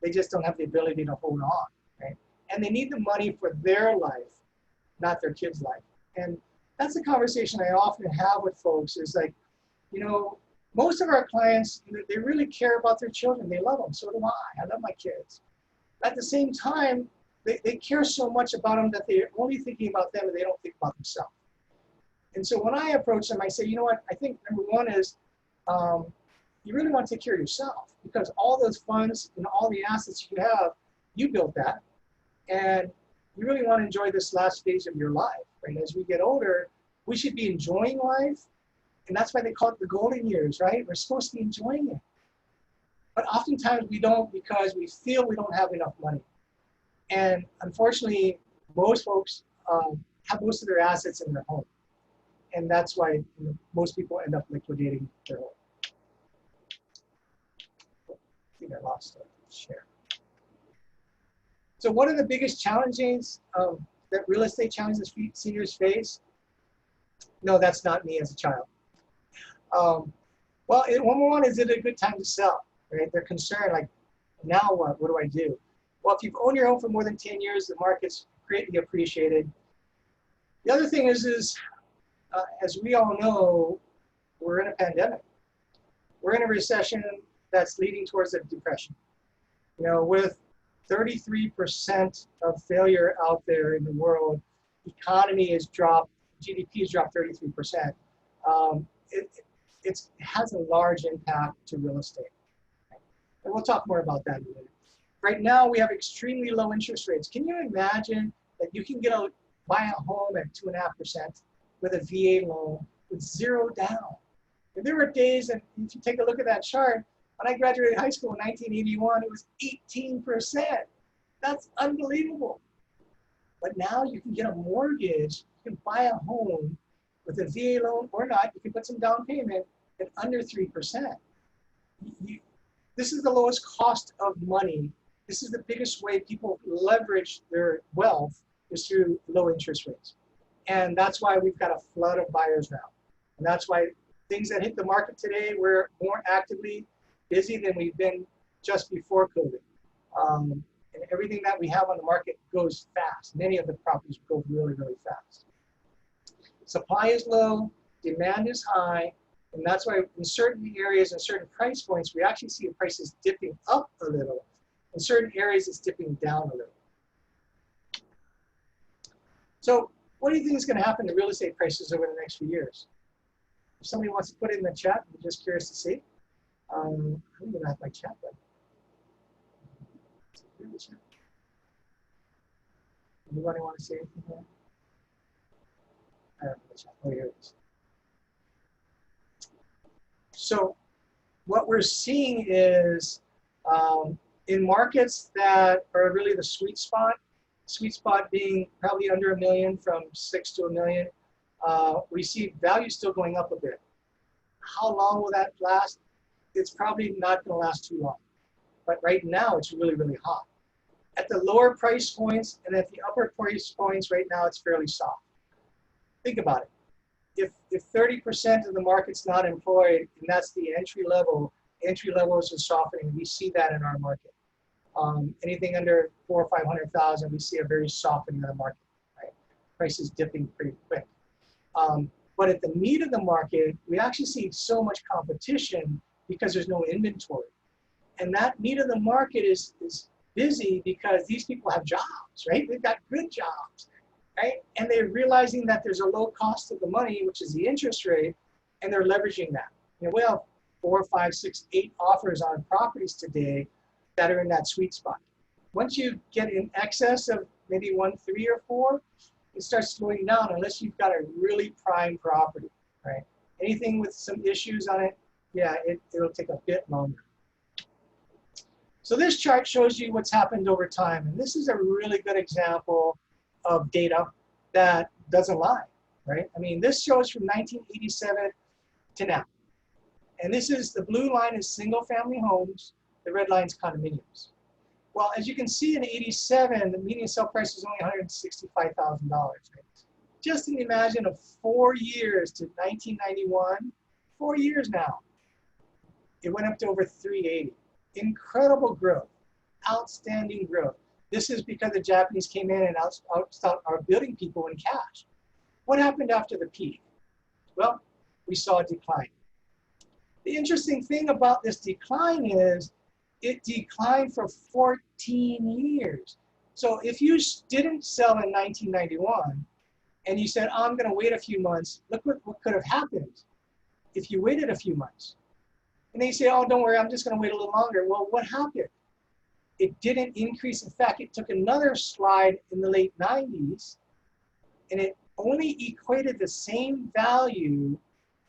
they just don't have the ability to hold on, right? And they need the money for their life, not their kid's life. And that's the conversation I often have with folks is like, most of our clients, they really care about their children. They love them. So do I. I love my kids. At the same time, they care so much about them that they're only thinking about them and they don't think about themselves. And so when I approach them, I say, you know what, I think number one is you really want to take care of yourself, because all those funds and all the assets you have, you built that. And you really want to enjoy this last stage of your life, right? As we get older, we should be enjoying life. And that's why they call it the golden years, right? We're supposed to be enjoying it. But oftentimes we don't, because we feel we don't have enough money. And unfortunately, most folks have most of their assets in their home. And that's why most people end up liquidating their home. I think I lost a share. So what are the biggest challenges that real estate challenges seniors face? No, that's not me as a child. Well, one is it a good time to sell, right? They're concerned, like, now what? What do I do? Well, if you've owned your home for more than 10 years, the market's greatly appreciated. The other thing is as we all know, we're in a pandemic. We're in a recession that's leading towards a depression. With 33% of failure out there in the world, economy has dropped, GDP has dropped 33%. It has a large impact to real estate. And we'll talk more about that in a minute. Right now, we have extremely low interest rates. Can you imagine that you can buy a home at 2.5% with a VA loan with 0 down? And there were days, and if you take a look at that chart, when I graduated high school in 1981, it was 18%. That's unbelievable. But now you can get a mortgage, you can buy a home with a VA loan or not, you can put some down payment at under 3%. This is the lowest cost of money. This is the biggest way people leverage their wealth is through low interest rates. And that's why we've got a flood of buyers now. And that's why things that hit the market today, we're more actively busy than we've been just before COVID. And everything that we have on the market goes fast. Many of the properties go really, really fast. Supply is low, demand is high, and that's why in certain areas and certain price points, we actually see the prices dipping up a little. In certain areas, it's dipping down a little. So what do you think is going to happen to real estate prices over the next few years? If somebody wants to put it in the chat, I'm just curious to see. I'm going to have my chat button. Anybody want to say anything here? I don't know the chat. Oh, here it is. So what we're seeing is in markets that are really the sweet spot being probably under $1 million, from 6 to $1 million, we see value still going up a bit. How long will that last? It's probably not going to last too long. But right now, it's really, really hot. At the lower price points and at the upper price points, right now, it's fairly soft. Think about it. If 30% of the market's not employed, and that's the entry levels are softening, we see that in our market. Anything under 400,000 or 500,000, we see a very softening of the market. Right? Prices dipping pretty quick. But at the meat of the market, we actually see so much competition because there's no inventory. And that meat of the market is busy because these people have jobs, right? They've got good jobs, right? And they're realizing that there's a low cost of the money, which is the interest rate, and they're leveraging that. You know, we have 4, 5, 6, 8 offers on properties today that are in that sweet spot. Once you get in excess of maybe 1, 3, or 4, it starts slowing down unless you've got a really prime property, right? Anything with some issues on it, yeah, it'll take a bit longer. So this chart shows you what's happened over time. And this is a really good example of data that doesn't lie, right? I mean, this shows from 1987 to now. And this is, the blue line is single family homes, the red line is condominiums. Well, as you can see in 87, the median sale price was only $165,000, right? Just imagine of 4 years to 1991, 4 years now, it went up to over 380. Incredible growth, outstanding growth. This is because the Japanese came in and are building people in cash. What happened after the peak? Well, we saw a decline. The interesting thing about this decline is it declined for 14 years. So if you didn't sell in 1991 and you said, oh, I'm going to wait a few months, look what could have happened if you waited a few months. And they say, oh, don't worry, I'm just going to wait a little longer. Well, what happened? It didn't increase. In fact, it took another slide in the late 90s, and it only equated the same value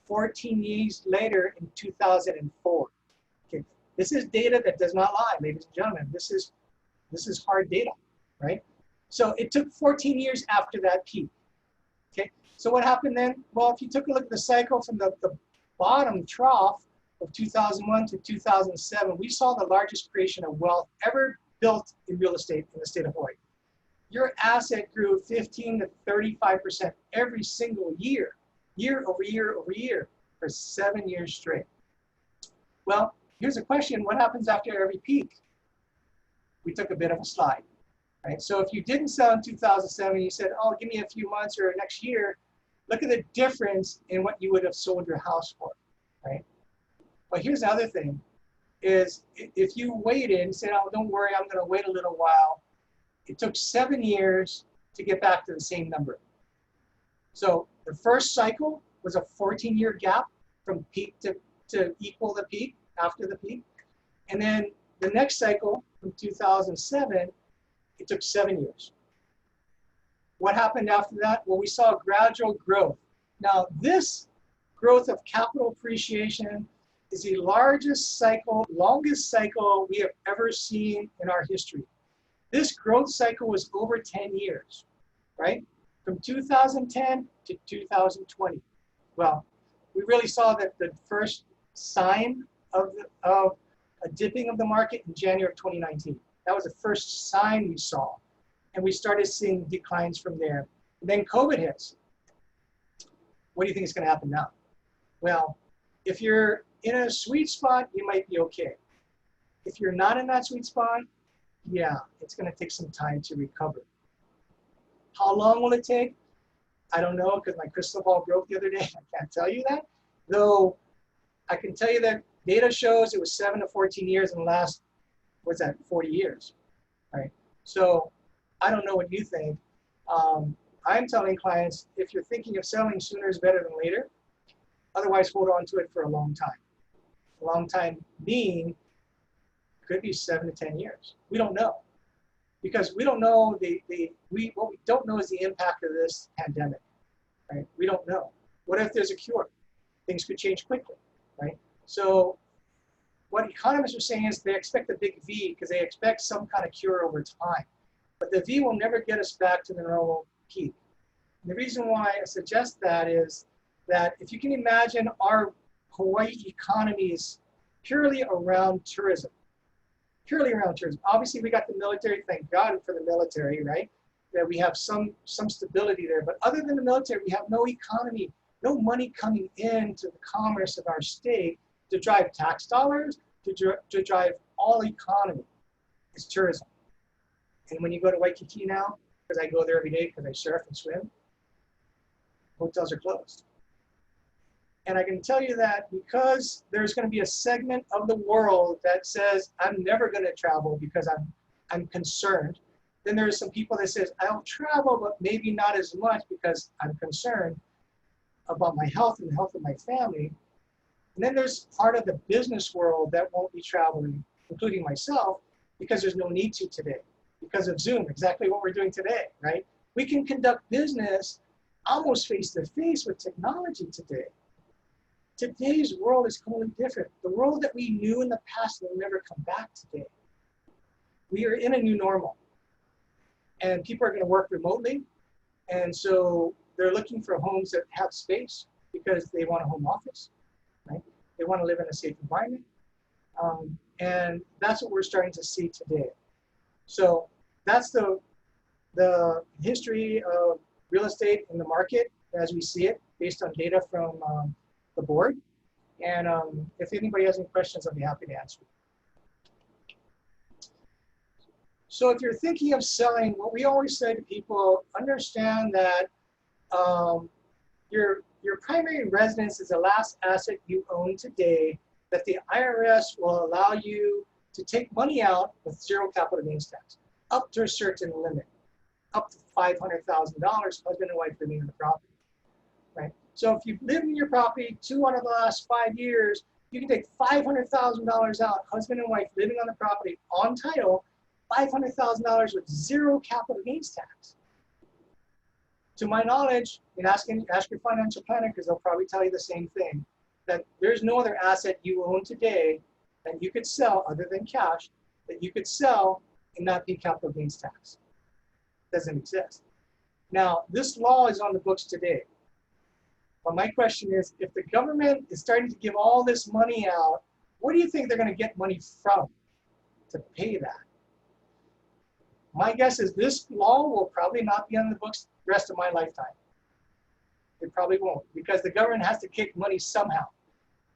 14 years later in 2004. Okay, this is data that does not lie, ladies and gentlemen. This is hard data, right? So it took 14 years after that peak. Okay, so what happened then? Well, if you took a look at the cycle from the bottom trough of 2001 to 2007, we saw the largest creation of wealth ever built in real estate in the state of Hawaii. Your asset grew 15 to 35% every single year, year over year over year, for 7 years straight. Well, here's a question: what happens after every peak? We took a bit of a slide, right? So if you didn't sell in 2007, you said, oh, give me a few months or next year, look at the difference in what you would have sold your house for, right? But here's the other thing, is if you waited and said, oh, don't worry, I'm going to wait a little while, it took 7 years to get back to the same number. So the first cycle was a 14-year gap from peak to equal the peak, after the peak. And then the next cycle from 2007, it took 7 years. What happened after that? Well, we saw gradual growth. Now, this growth of capital appreciation is the largest cycle, longest cycle we have ever seen in our history. This growth cycle was over 10 years, right? From 2010 to 2020. Well, we really saw that the first sign of a dipping of the market in January of 2019. That was the first sign we saw. And we started seeing declines from there. And then COVID hits. What do you think is going to happen now? Well, if you're in a sweet spot, you might be okay. If you're not in that sweet spot, yeah, it's going to take some time to recover. How long will it take? I don't know, because my crystal ball broke the other day. I can't tell you that. Though I can tell you that data shows it was 7 to 14 years in the last, what's that, 40 years, right? So I don't know what you think. I'm telling clients, if you're thinking of selling, sooner is better than later. Otherwise, hold on to it for a long time. A long time being could be 7 to 10 years. We don't know. Because we don't know what we don't know is the impact of this pandemic, right? We don't know. What if there's a cure? Things could change quickly, right? So what economists are saying is they expect a big V because they expect some kind of cure over time. But the V will never get us back to the normal peak. And the reason why I suggest that is that if you can imagine our Hawaii economy is purely around tourism. Purely around tourism. Obviously, we got the military. Thank God for the military, right? That we have some stability there. But other than the military, we have no economy, no money coming into the commerce of our state to drive tax dollars, to drive all economy. It's tourism. And when you go to Waikiki now, because I go there every day because I surf and swim, hotels are closed. And I can tell you that because there's going to be a segment of the world that says, I'm never going to travel because I'm concerned. Then there's some people that says, I'll travel, but maybe not as much because I'm concerned about my health and the health of my family. And then there's part of the business world that won't be traveling, including myself, because there's no need to today, because of Zoom, exactly what we're doing today, right? We can conduct business almost face-to-face with technology today. Today's world is completely different. The world that we knew in the past will never come back today. We are in a new normal. And people are going to work remotely. And so they're looking for homes that have space because they want a home office, right? They want to live in a safe environment. And that's what we're starting to see today. So that's the history of real estate in the market as we see it based on data from the board. And if anybody has any questions, I'll be happy to answer. So if you're thinking of selling, what we always say to people, understand that your primary residence is the last asset you own today that the IRS will allow you to take money out with zero capital gains tax, up to a certain limit, up to $500,000, husband and wife living in the property, right? So if you've lived in your property 2 out of the last 5 years, you can take $500,000 out, husband and wife living on the property on title, $500,000 with zero capital gains tax. To my knowledge, and ask your financial planner because they'll probably tell you the same thing, that there's no other asset you own today that you could sell other than cash that you could sell and not pay capital gains tax. Doesn't exist. Now, this law is on the books today. But my question is, if the government is starting to give all this money out, where do you think they're going to get money from to pay that? My guess is this law will probably not be on the books the rest of my lifetime. It probably won't, because the government has to kick money somehow.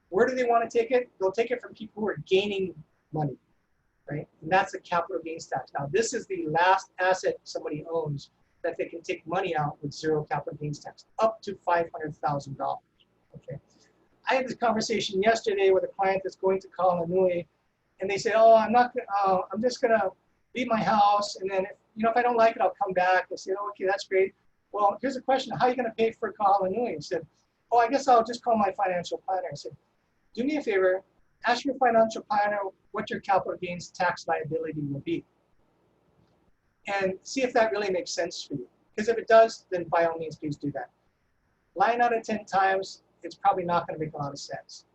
Where do they want to take it? They'll take it from people who are gaining money, right? And that's the capital gains tax. Now, this is the last asset somebody owns that they can take money out with zero capital gains tax, up to $500,000. Okay. I had this conversation yesterday with a client that's going to Kalanui, and they say, "Oh, I'm just gonna leave my house, and then if I don't like it, I'll come back." I said, "Oh, okay, that's great. Well, here's a question: how are you gonna pay for Kalanui?" He said, "Oh, I guess I'll just call my financial planner." I said, "Do me a favor, ask your financial planner what your capital gains tax liability will be, and see if that really makes sense for you. Because if it does, then by all means, please do that. 9 out of 10 times, it's probably not going to make a lot of sense.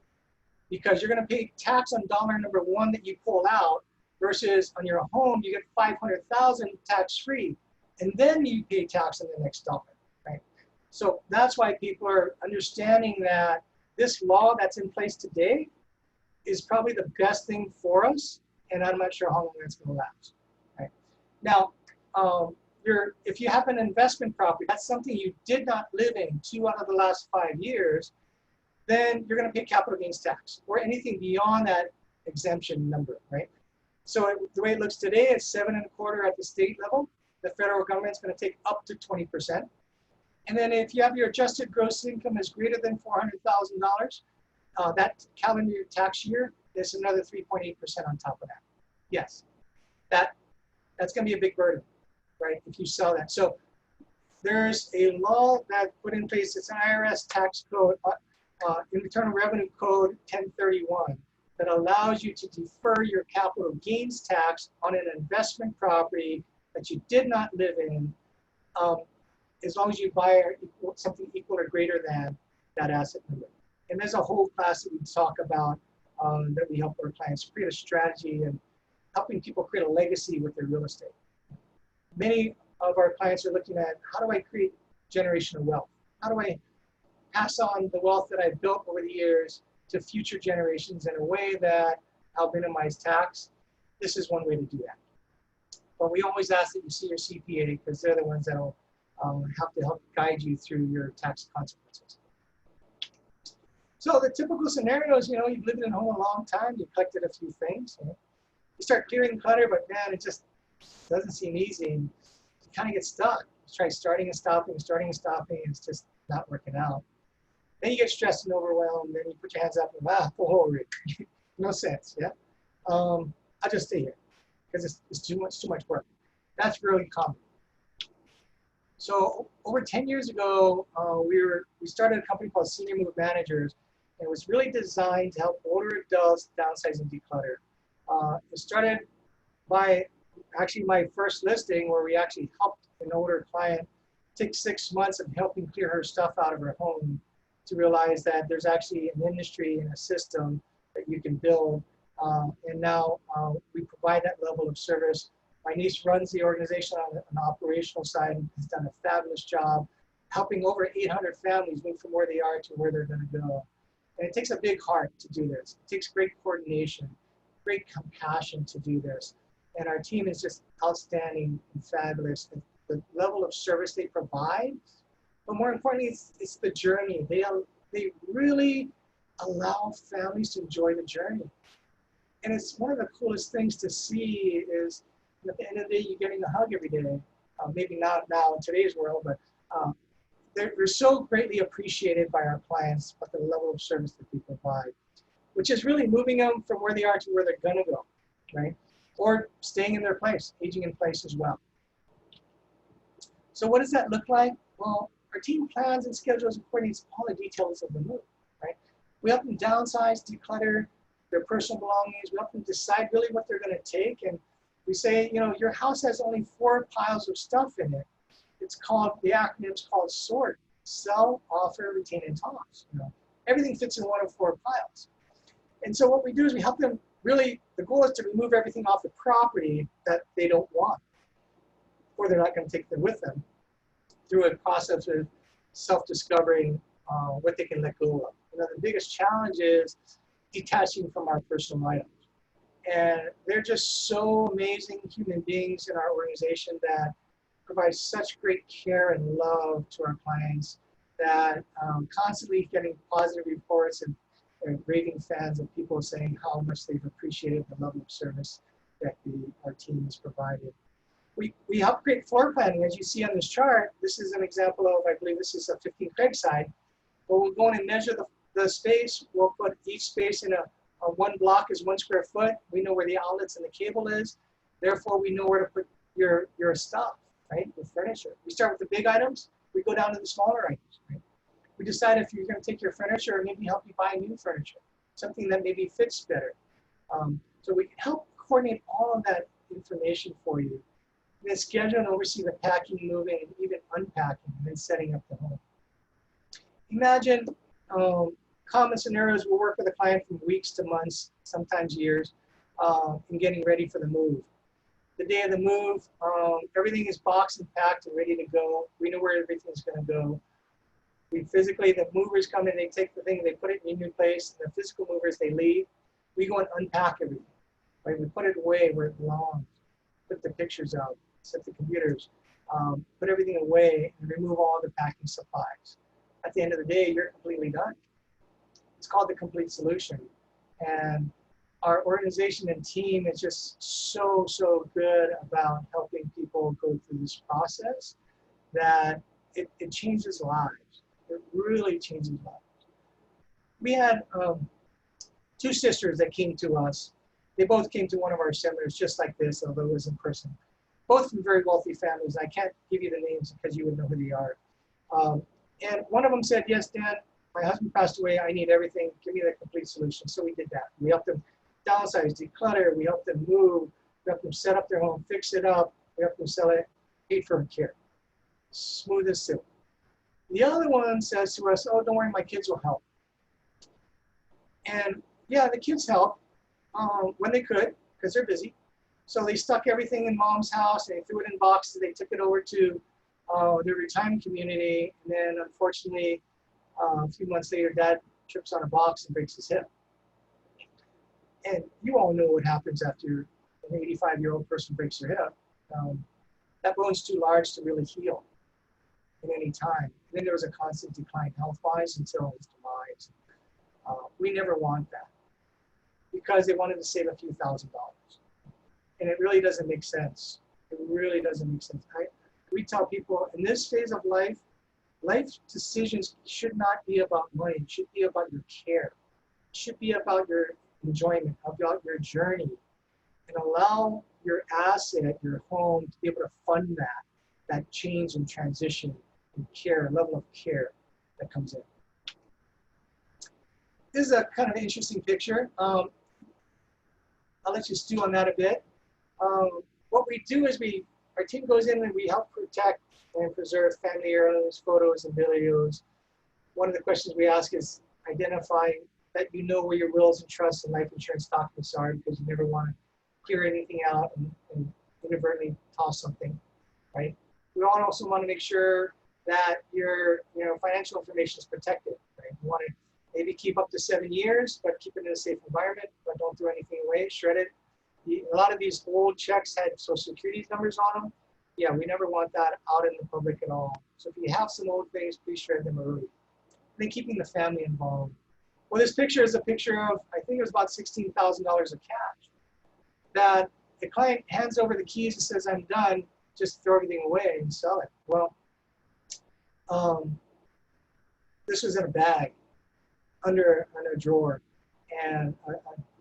Because you're going to pay tax on dollar number 1 that you pull out, versus on your home, you get $500,000 tax-free, and then you pay tax on the next dollar, right? So that's why people are understanding that this law that's in place today is probably the best thing for us, and I'm not sure how long that's going to last. Right? Now, if you have an investment property, that's something you did not live in 2 out of the last 5 years, then you're going to pay capital gains tax or anything beyond that exemption number, right? So the way it looks today, it's 7.25% at the state level. The federal government's going to take up to 20%. And then if you have your adjusted gross income is greater than $400,000, that calendar year tax year, there's another 3.8% on top of that. Yes, that's going to be a big burden, right, if you sell that. So there's a law that put in place, it's an IRS tax code, Internal Revenue Code 1031, that allows you to defer your capital gains tax on an investment property that you did not live in, as long as you buy something equal or greater than that asset number. And there's a whole class that we talk about that we help our clients create a strategy and helping people create a legacy with their real estate. Many of our clients are looking at, how do I create generational wealth? How do I pass on the wealth that I've built over the years to future generations in a way that I'll minimize tax? This is one way to do that. But we always ask that you see your CPA, because they're the ones that will have to help guide you through your tax consequences. So the typical scenarios, you've lived in a home a long time, you collected a few things, you start clearing clutter, but man, it just doesn't seem easy, and you kind of get stuck. You try starting and stopping, and it's just not working out. Then you get stressed and overwhelmed, then you put your hands up and oh, no sense, yeah? I'll just stay here, because it's too much work. That's really common. So over 10 years ago, we started a company called Senior Move Managers. It was really designed to help older adults downsize and declutter. It started by actually my first listing, where we actually helped an older client take 6 months of helping clear her stuff out of her home, to realize that there's actually an industry and a system that you can build. And now we provide that level of service. My niece runs the organization on the operational side and has done a fabulous job helping over 800 families move from where they are to where they're going to go. And it takes a big heart to do this. It takes great coordination, great compassion to do this. And our team is just outstanding and fabulous. The level of service they provide, but more importantly, it's the journey. They really allow families to enjoy the journey. And it's one of the coolest things to see is, at the end of the day, you're getting a hug every day. Maybe not now in today's world, but they're so greatly appreciated by our clients, but the level of service that we provide, which is really moving them from where they are to where they're gonna go, right? Or staying in their place, aging in place as well. So what does that look like? Well, our team plans and schedules and coordinates all the details of the move, right? We help them downsize, declutter their personal belongings. We help them decide really what they're gonna take. And we say, your house has only 4 piles of stuff in it. It's called, the acronym's called SORT: sell, offer, retain, and toss. Everything fits in one of 4 piles. And so what we do is we help them really, the goal is to remove everything off the property that they don't want, or they're not going to take them with them, through a process of self-discovering what they can let go of. The biggest challenge is detaching from our personal items. And they're just so amazing human beings in our organization that provide such great care and love to our clients, that constantly getting positive reports and raving fans of people saying how much they've appreciated the level of service that our team has provided. We help create floor planning. As you see on this chart, this is an example of, I believe this is a 15 Craigside, where we'll go in and measure the space. We'll put each space in a 1 block is 1 square foot. We know where the outlets and the cable is. Therefore, we know where to put your stuff, right, with furniture. We start with the big items. We go down to the smaller items, right? We decide if you're going to take your furniture or maybe help you buy new furniture, something that maybe fits better. So we can help coordinate all of that information for you. And then schedule and oversee the packing, moving, and even unpacking, and then setting up the home. Imagine common scenarios. We'll work with a client from weeks to months, sometimes years, in getting ready for the move. The day of the move, everything is boxed and packed and ready to go. We know where everything's going to go. The movers come in, they take the thing, they put it in a new place. The physical movers, they leave. We go and unpack everything, right? We put it away where it belongs. Put the pictures out, set the computers. put everything away, and remove all the packing supplies. At the end of the day, you're completely done. It's called the complete solution. And our organization and team is just so good about helping people go through this process that it changes lives. It really changes lives. We had 2 sisters that came to us. They both came to one of our seminars just like this, although it was in person. Both from very wealthy families. I can't give you the names because you would know who they are. And one of them said, yes, Dan, my husband passed away. I need everything. Give me the complete solution. So we did that. We helped them downsize, declutter. We helped them move. We helped them set up their home, fix it up. We helped them sell it, paid for care. Smooth as silk. The other one says to us, oh, don't worry, my kids will help. And yeah, the kids helped when they could because they're busy. So they stuck everything in mom's house. They threw it in boxes. They took it over to their retirement community. And then unfortunately, a few months later, dad trips on a box and breaks his hip. And you all know what happens after an 85-year-old person breaks their hip. That bone's too large to really heal at any time. And then there was a constant decline health-wise until his demise. We never want that because they wanted to save a few $1,000s. And it really doesn't make sense. It really doesn't make sense. We tell people in this phase of life, life decisions should not be about money. It should be about your care. It should be about your enjoyment, about your journey. And allow your asset, your home, to be able to fund that change and transition and care, level of care that comes in. This is a kind of interesting picture. I'll let you stew on that a bit. What we do is our team goes in and we help protect and preserve family heirlooms, photos, and videos. One of the questions we ask is identifying that you know where your wills and trusts and life insurance documents are, because you never want to clear anything out and inadvertently toss something, right? We also want to make sure that your financial information is protected, right? You want to maybe keep up to 7 years, but keep it in a safe environment, but don't throw anything away, shred it. A lot of these old checks had social security numbers on them. Yeah, we never want that out in the public at all. So if you have some old things, please shred them early. And then keeping the family involved. Well, this picture is a picture of, I think it was about $16,000 of cash that the client hands over the keys and says, I'm done, just throw everything away and sell it. Well, this was in a bag under a drawer and a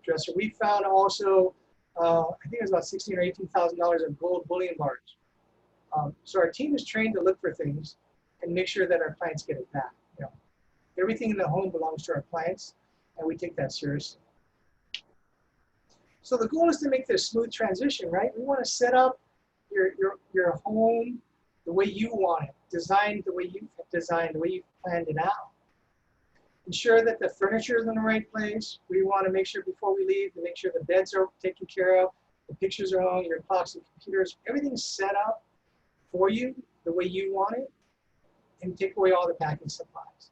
dresser. We found also, I think it was about $16,000 or $18,000 of gold bullion bars. So our team is trained to look for things and make sure that our clients get it back. Everything in the home belongs to our clients, and we take that seriously. So the goal is to make this a smooth transition, right? We want to set up your home the way you want it, designed the way you designed, the way you planned it out. Ensure that the furniture is in the right place. We want to make sure before we leave, to make sure the beds are taken care of, the pictures are on, your clocks and computers, everything's set up for you the way you want it, and take away all the packing supplies.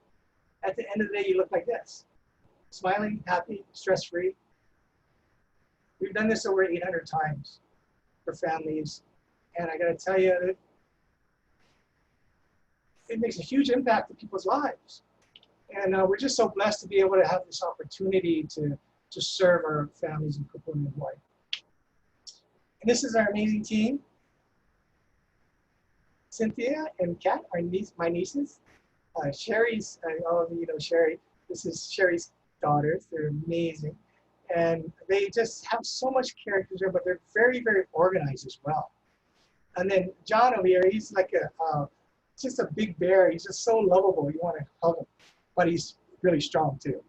At the end of the day, you look like this. Smiling, happy, stress-free. We've done this over 800 times for families. And I gotta tell you, it makes a huge impact to people's lives. And we're just so blessed to be able to have this opportunity to serve our families in Kupuna and Hawaii. And this is our amazing team. Cynthia and Kat, my nieces. Sherry's, all of you know Sherry. This is Sherry's daughters. They're amazing. And they just have so much character, but they're very, very organized as well. And then John over here, he's like just a big bear. He's just so lovable. You want to hug him, but he's really strong too.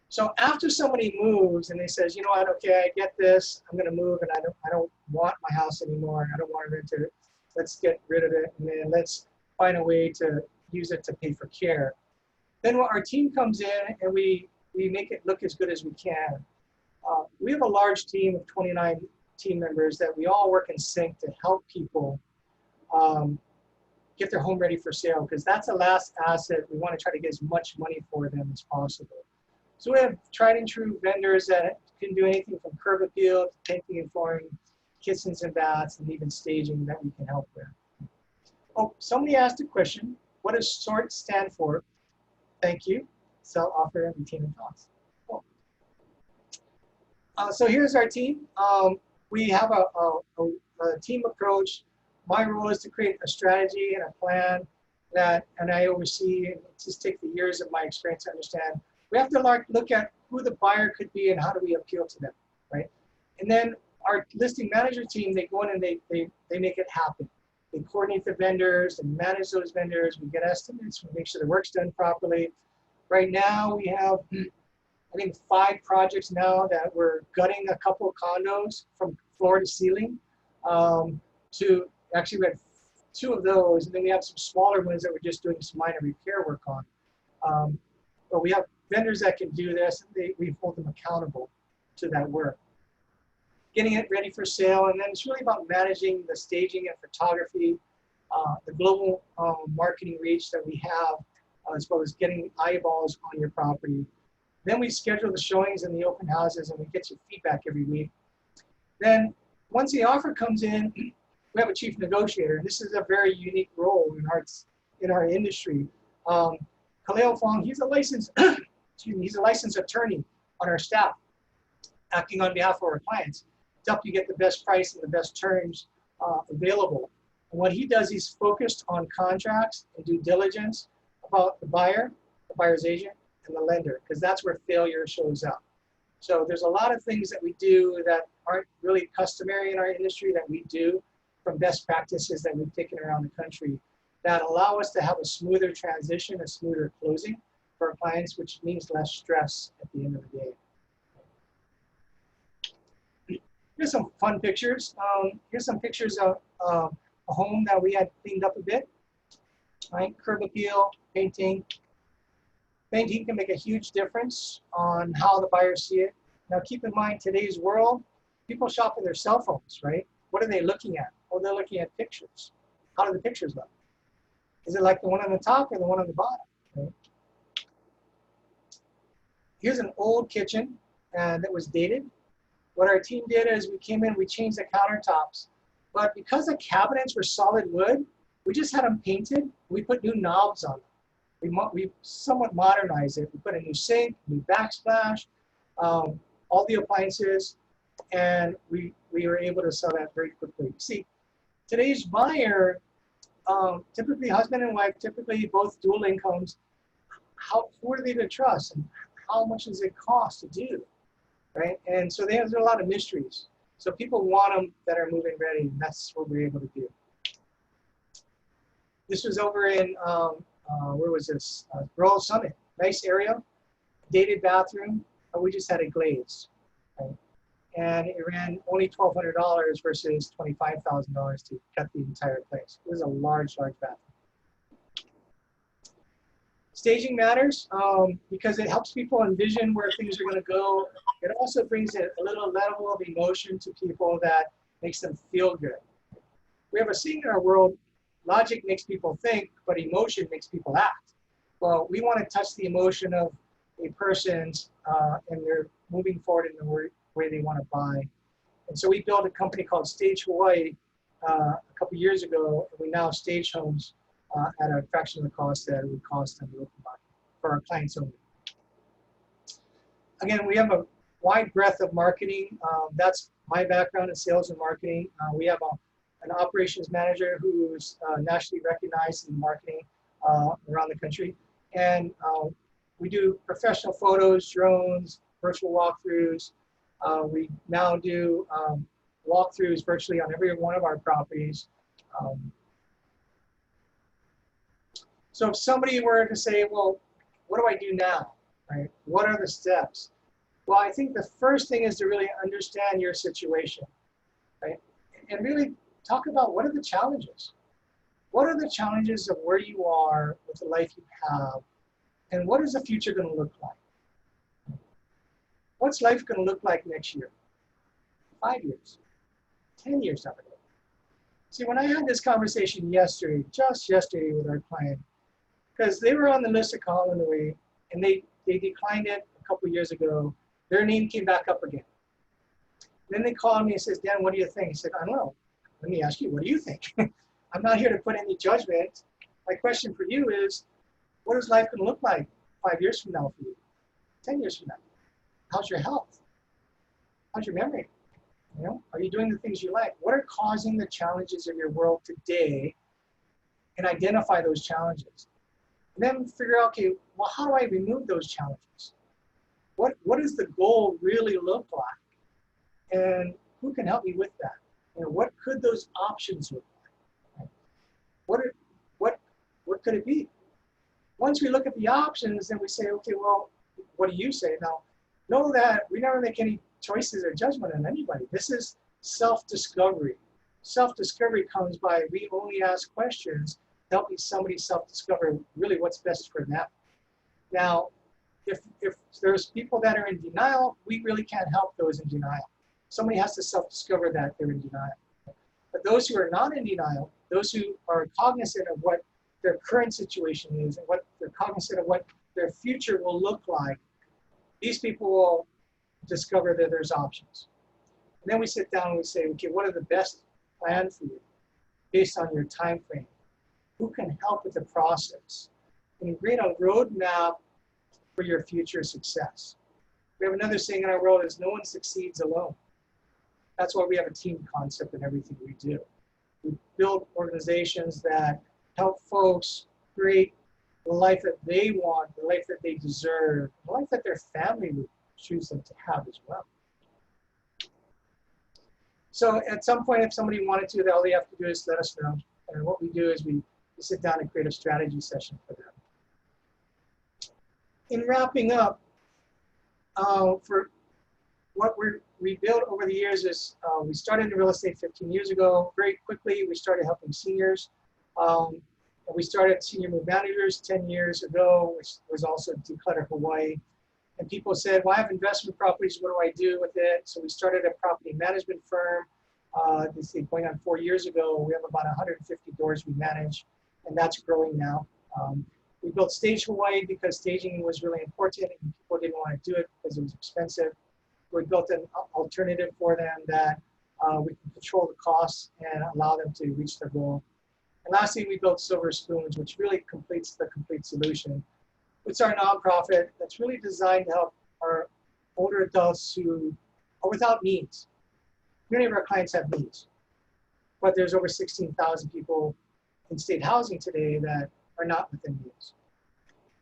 So after somebody moves and they says, you know what, okay, I get this. I'm going to move and I don't want my house anymore. I don't want to rent it. Let's get rid of it. And then let's find a way to use it to pay for care. Then our team comes in and we make it look as good as we can. We have a large team of 29 team members that we all work in sync to help people get their home ready for sale, because that's the last asset. We want to try to get as much money for them as possible. So we have tried and true vendors that can do anything from curb appeal to painting and flooring kitchens and baths, and even staging that we can help with. Oh, somebody asked a question. What does SORT stand for? Thank you. Sell, offer, and retain and cost. Cool. So here's our team. We have a team approach. My role is to create a strategy and a plan and I oversee, and just take the years of my experience to understand. We have to look at who the buyer could be and how do we appeal to them, right? And then our listing manager team, they go in and they make it happen. They coordinate the vendors and manage those vendors. We get estimates, we make sure the work's done properly. Right now we have, I think, 5 projects now that we're gutting a couple of condos from floor to ceiling. Actually, we had 2 of those, and then we have some smaller ones that we're just doing some minor repair work on. But we have vendors that can do this, and we hold them accountable to that work. Getting it ready for sale, and then it's really about managing the staging and photography, the global marketing reach that we have, as well as getting eyeballs on your property. Then we schedule the showings and the open houses, and we get your feedback every week. Then once the offer comes in, we have a chief negotiator. This is a very unique role in our industry. Kaleo Fong, he's a licensed, he's a licensed attorney on our staff, acting on behalf of our clients to help you get the best price and the best terms available. And what he does, he's focused on contracts and due diligence about the buyer's agent, and the lender, because that's where failure shows up. So there's a lot of things that we do that aren't really customary in our industry that we do from best practices that we've taken around the country that allow us to have a smoother transition, a smoother closing for our clients, which means less stress at the end of the day. Here's some fun pictures. Here's some pictures of a home that we had cleaned up a bit. Right? Curb appeal, painting. Painting can make a huge difference on how the buyers see it. Now keep in mind, today's world, people shop with their cell phones, right? What are they looking at? Oh, they're looking at pictures. How do the pictures look? Is it like the one on the top or the one on the bottom? Right? Here's an old kitchen that was dated. What our team did is we came in, we changed the countertops. But because the cabinets were solid wood, we just had them painted. We put new knobs on them. We somewhat modernized it. We put a new sink, new backsplash, all the appliances, and we were able to sell that very quickly. See, today's buyer, typically husband and wife, typically both dual incomes, who are they to trust, and how much does it cost to do, right? And so there's a lot of mysteries. So people want them that are move-in ready, and that's what we're able to do. This was over in, where was this? Royal Summit, nice area, dated bathroom. We just had it glazed, right? And it ran only $1,200 versus $25,000 to cut the entire place. It was a large bathroom. Staging matters because it helps people envision where things are going to go. It also brings a little level of emotion to people that makes them feel good. We have a saying in our world, logic makes people think, but emotion makes people act. Well, we want to touch the emotion of a person's and they're moving forward in the way they want to buy. And so we built a company called Stage Hawaii a couple years ago, and we now stage homes at a fraction of the cost that it would cost on the open market for our clients only. Again, we have a wide breadth of marketing. That's my background in sales and marketing. We have an operations manager who's nationally recognized in marketing around the country. And we do professional photos, drones, virtual walkthroughs. We now do walkthroughs virtually on every one of our properties. So if somebody were to say, well, what do I do now, right? What are the steps? Well, I think the first thing is to really understand your situation, right? And really talk about what are the challenges? What are the challenges of where you are with the life you have? And what is the future going to look like? What's life going to look like next year? 5 years, 10 years down the road. See, when I had this conversation yesterday, just yesterday with our client, because they were on the list of calling away, and they declined it a couple years ago, their name came back up again. Then they call me and says, Dan, what do you think? I said, I don't know. Let me ask you, what do you think? I'm not here to put any judgment. My question for you is, what is life going to look like 5 years from now for you? 10 years from now? How's your health? How's your memory? You know, are you doing the things you like? What are causing the challenges of your world today? And identify those challenges. And then figure out, okay, well, how do I remove those challenges? What does the goal really look like? And who can help me with that? You know, what could those options look like? What could it be? Once we look at the options, then we say, okay, well, what do you say? Now, know that we never make any choices or judgment on anybody. This is self-discovery. Self-discovery comes by we only ask questions, helping somebody self-discover really what's best for them. Now, if there's people that are in denial, we really can't help those in denial. Somebody has to self-discover that they're in denial. But those who are not in denial, those who are cognizant of what their current situation is and what they're cognizant of what their future will look like, these people will discover that there's options. And then we sit down and we say, okay, what are the best plans for you based on your time frame? Who can help with the process? And create a roadmap for your future success. We have another saying in our world is no one succeeds alone. That's why we have a team concept in everything we do. We build organizations that help folks create the life that they want, the life that they deserve, the life that their family would choose them to have as well. So at some point, if somebody wanted to, all they have to do is let us know. And what we do is we sit down and create a strategy session for them. In wrapping up, for what we built over the years is we started in real estate 15 years ago. Very quickly, we started helping seniors. And we started senior move managers 10 years ago, which was also Declutter Hawaii. And people said, well, I have investment properties. What do I do with it? So we started a property management firm. This is going on 4 years ago. We have about 150 doors we manage, and that's growing now. We built Stage Hawaii because staging was really important and people didn't want to do it because it was expensive. We built an alternative for them that we can control the costs and allow them to reach their goal. And lastly, we built Silver Spoons, which really completes the complete solution. It's our nonprofit that's really designed to help our older adults who are without means. Many of our clients have needs, but there's over 16,000 people in state housing today that are not within means.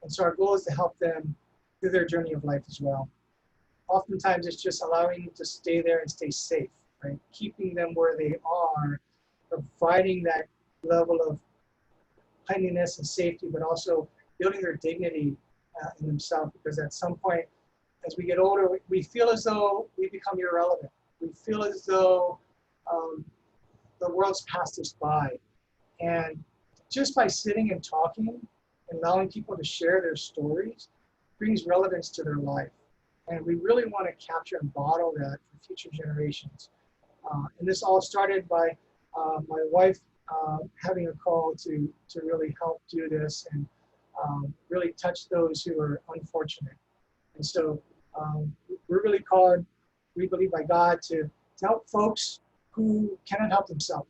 And so our goal is to help them through their journey of life as well. Oftentimes it's just allowing them to stay there and stay safe, right? Keeping them where they are, providing that level of cleanliness and safety, but also building their dignity in themselves, because at some point, as we get older, we feel as though we become irrelevant. We feel as though the world's passed us by. And just by sitting and talking and allowing people to share their stories brings relevance to their life. And we really want to capture and bottle that for future generations. And this all started by my wife having a call to really help do this and really touch those who are unfortunate. And so we're really called, we believe by God, to help folks who cannot help themselves.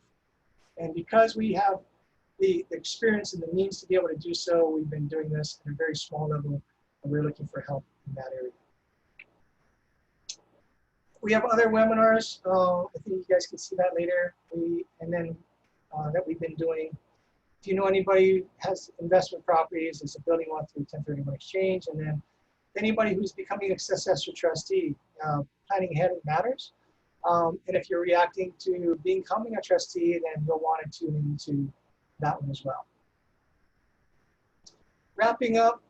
And because we have the experience and the means to be able to do so, we've been doing this at a very small level, and we're looking for help in that area. We have other webinars. I think you guys can see that later. That we've been doing. If you know anybody who has investment properties, it's a building one through 1031 exchange, and then anybody who's becoming a successor trustee, planning ahead matters. And if you're reacting to becoming a trustee, then you'll want to tune into that one as well. Wrapping up,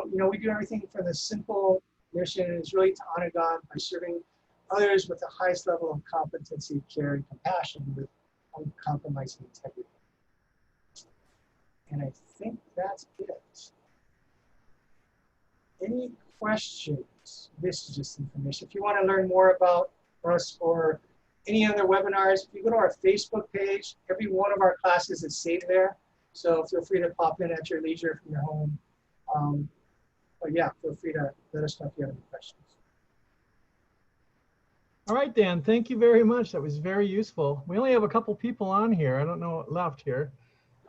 we do everything for the simple mission is really to honor God by serving others with the highest level of competency, care, and compassion with uncompromising integrity. And I think that's it. Any questions? This is just information. If you want to learn more about us or any other webinars, if you go to our Facebook page, every one of our classes is saved there. So feel free to pop in at your leisure from your home. But yeah, feel free to let us know if you have any questions. All right, Dan, thank you very much. That was very useful. We only have a couple people on here. I don't know what left here.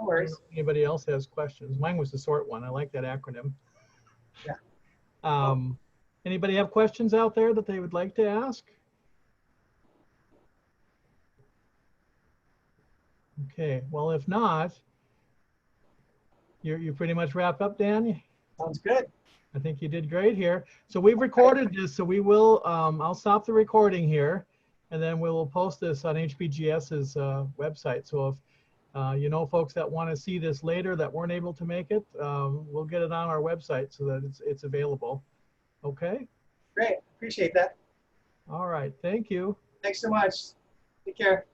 No I don't know worries. if anybody else has questions. Mine was the short one. I like that acronym. Yeah. Anybody have questions out there that they would like to ask? Okay, well, if not, you pretty much wrapped up, Dan. Sounds good. I think you did great here. So we've recorded this, so we will, I'll stop the recording here, and then we will post this on HBGS's website. So if you know folks that want to see this later that weren't able to make it, we'll get it on our website so that it's available. Okay? Great. Appreciate that. All right, thank you. Thanks so much. Take care.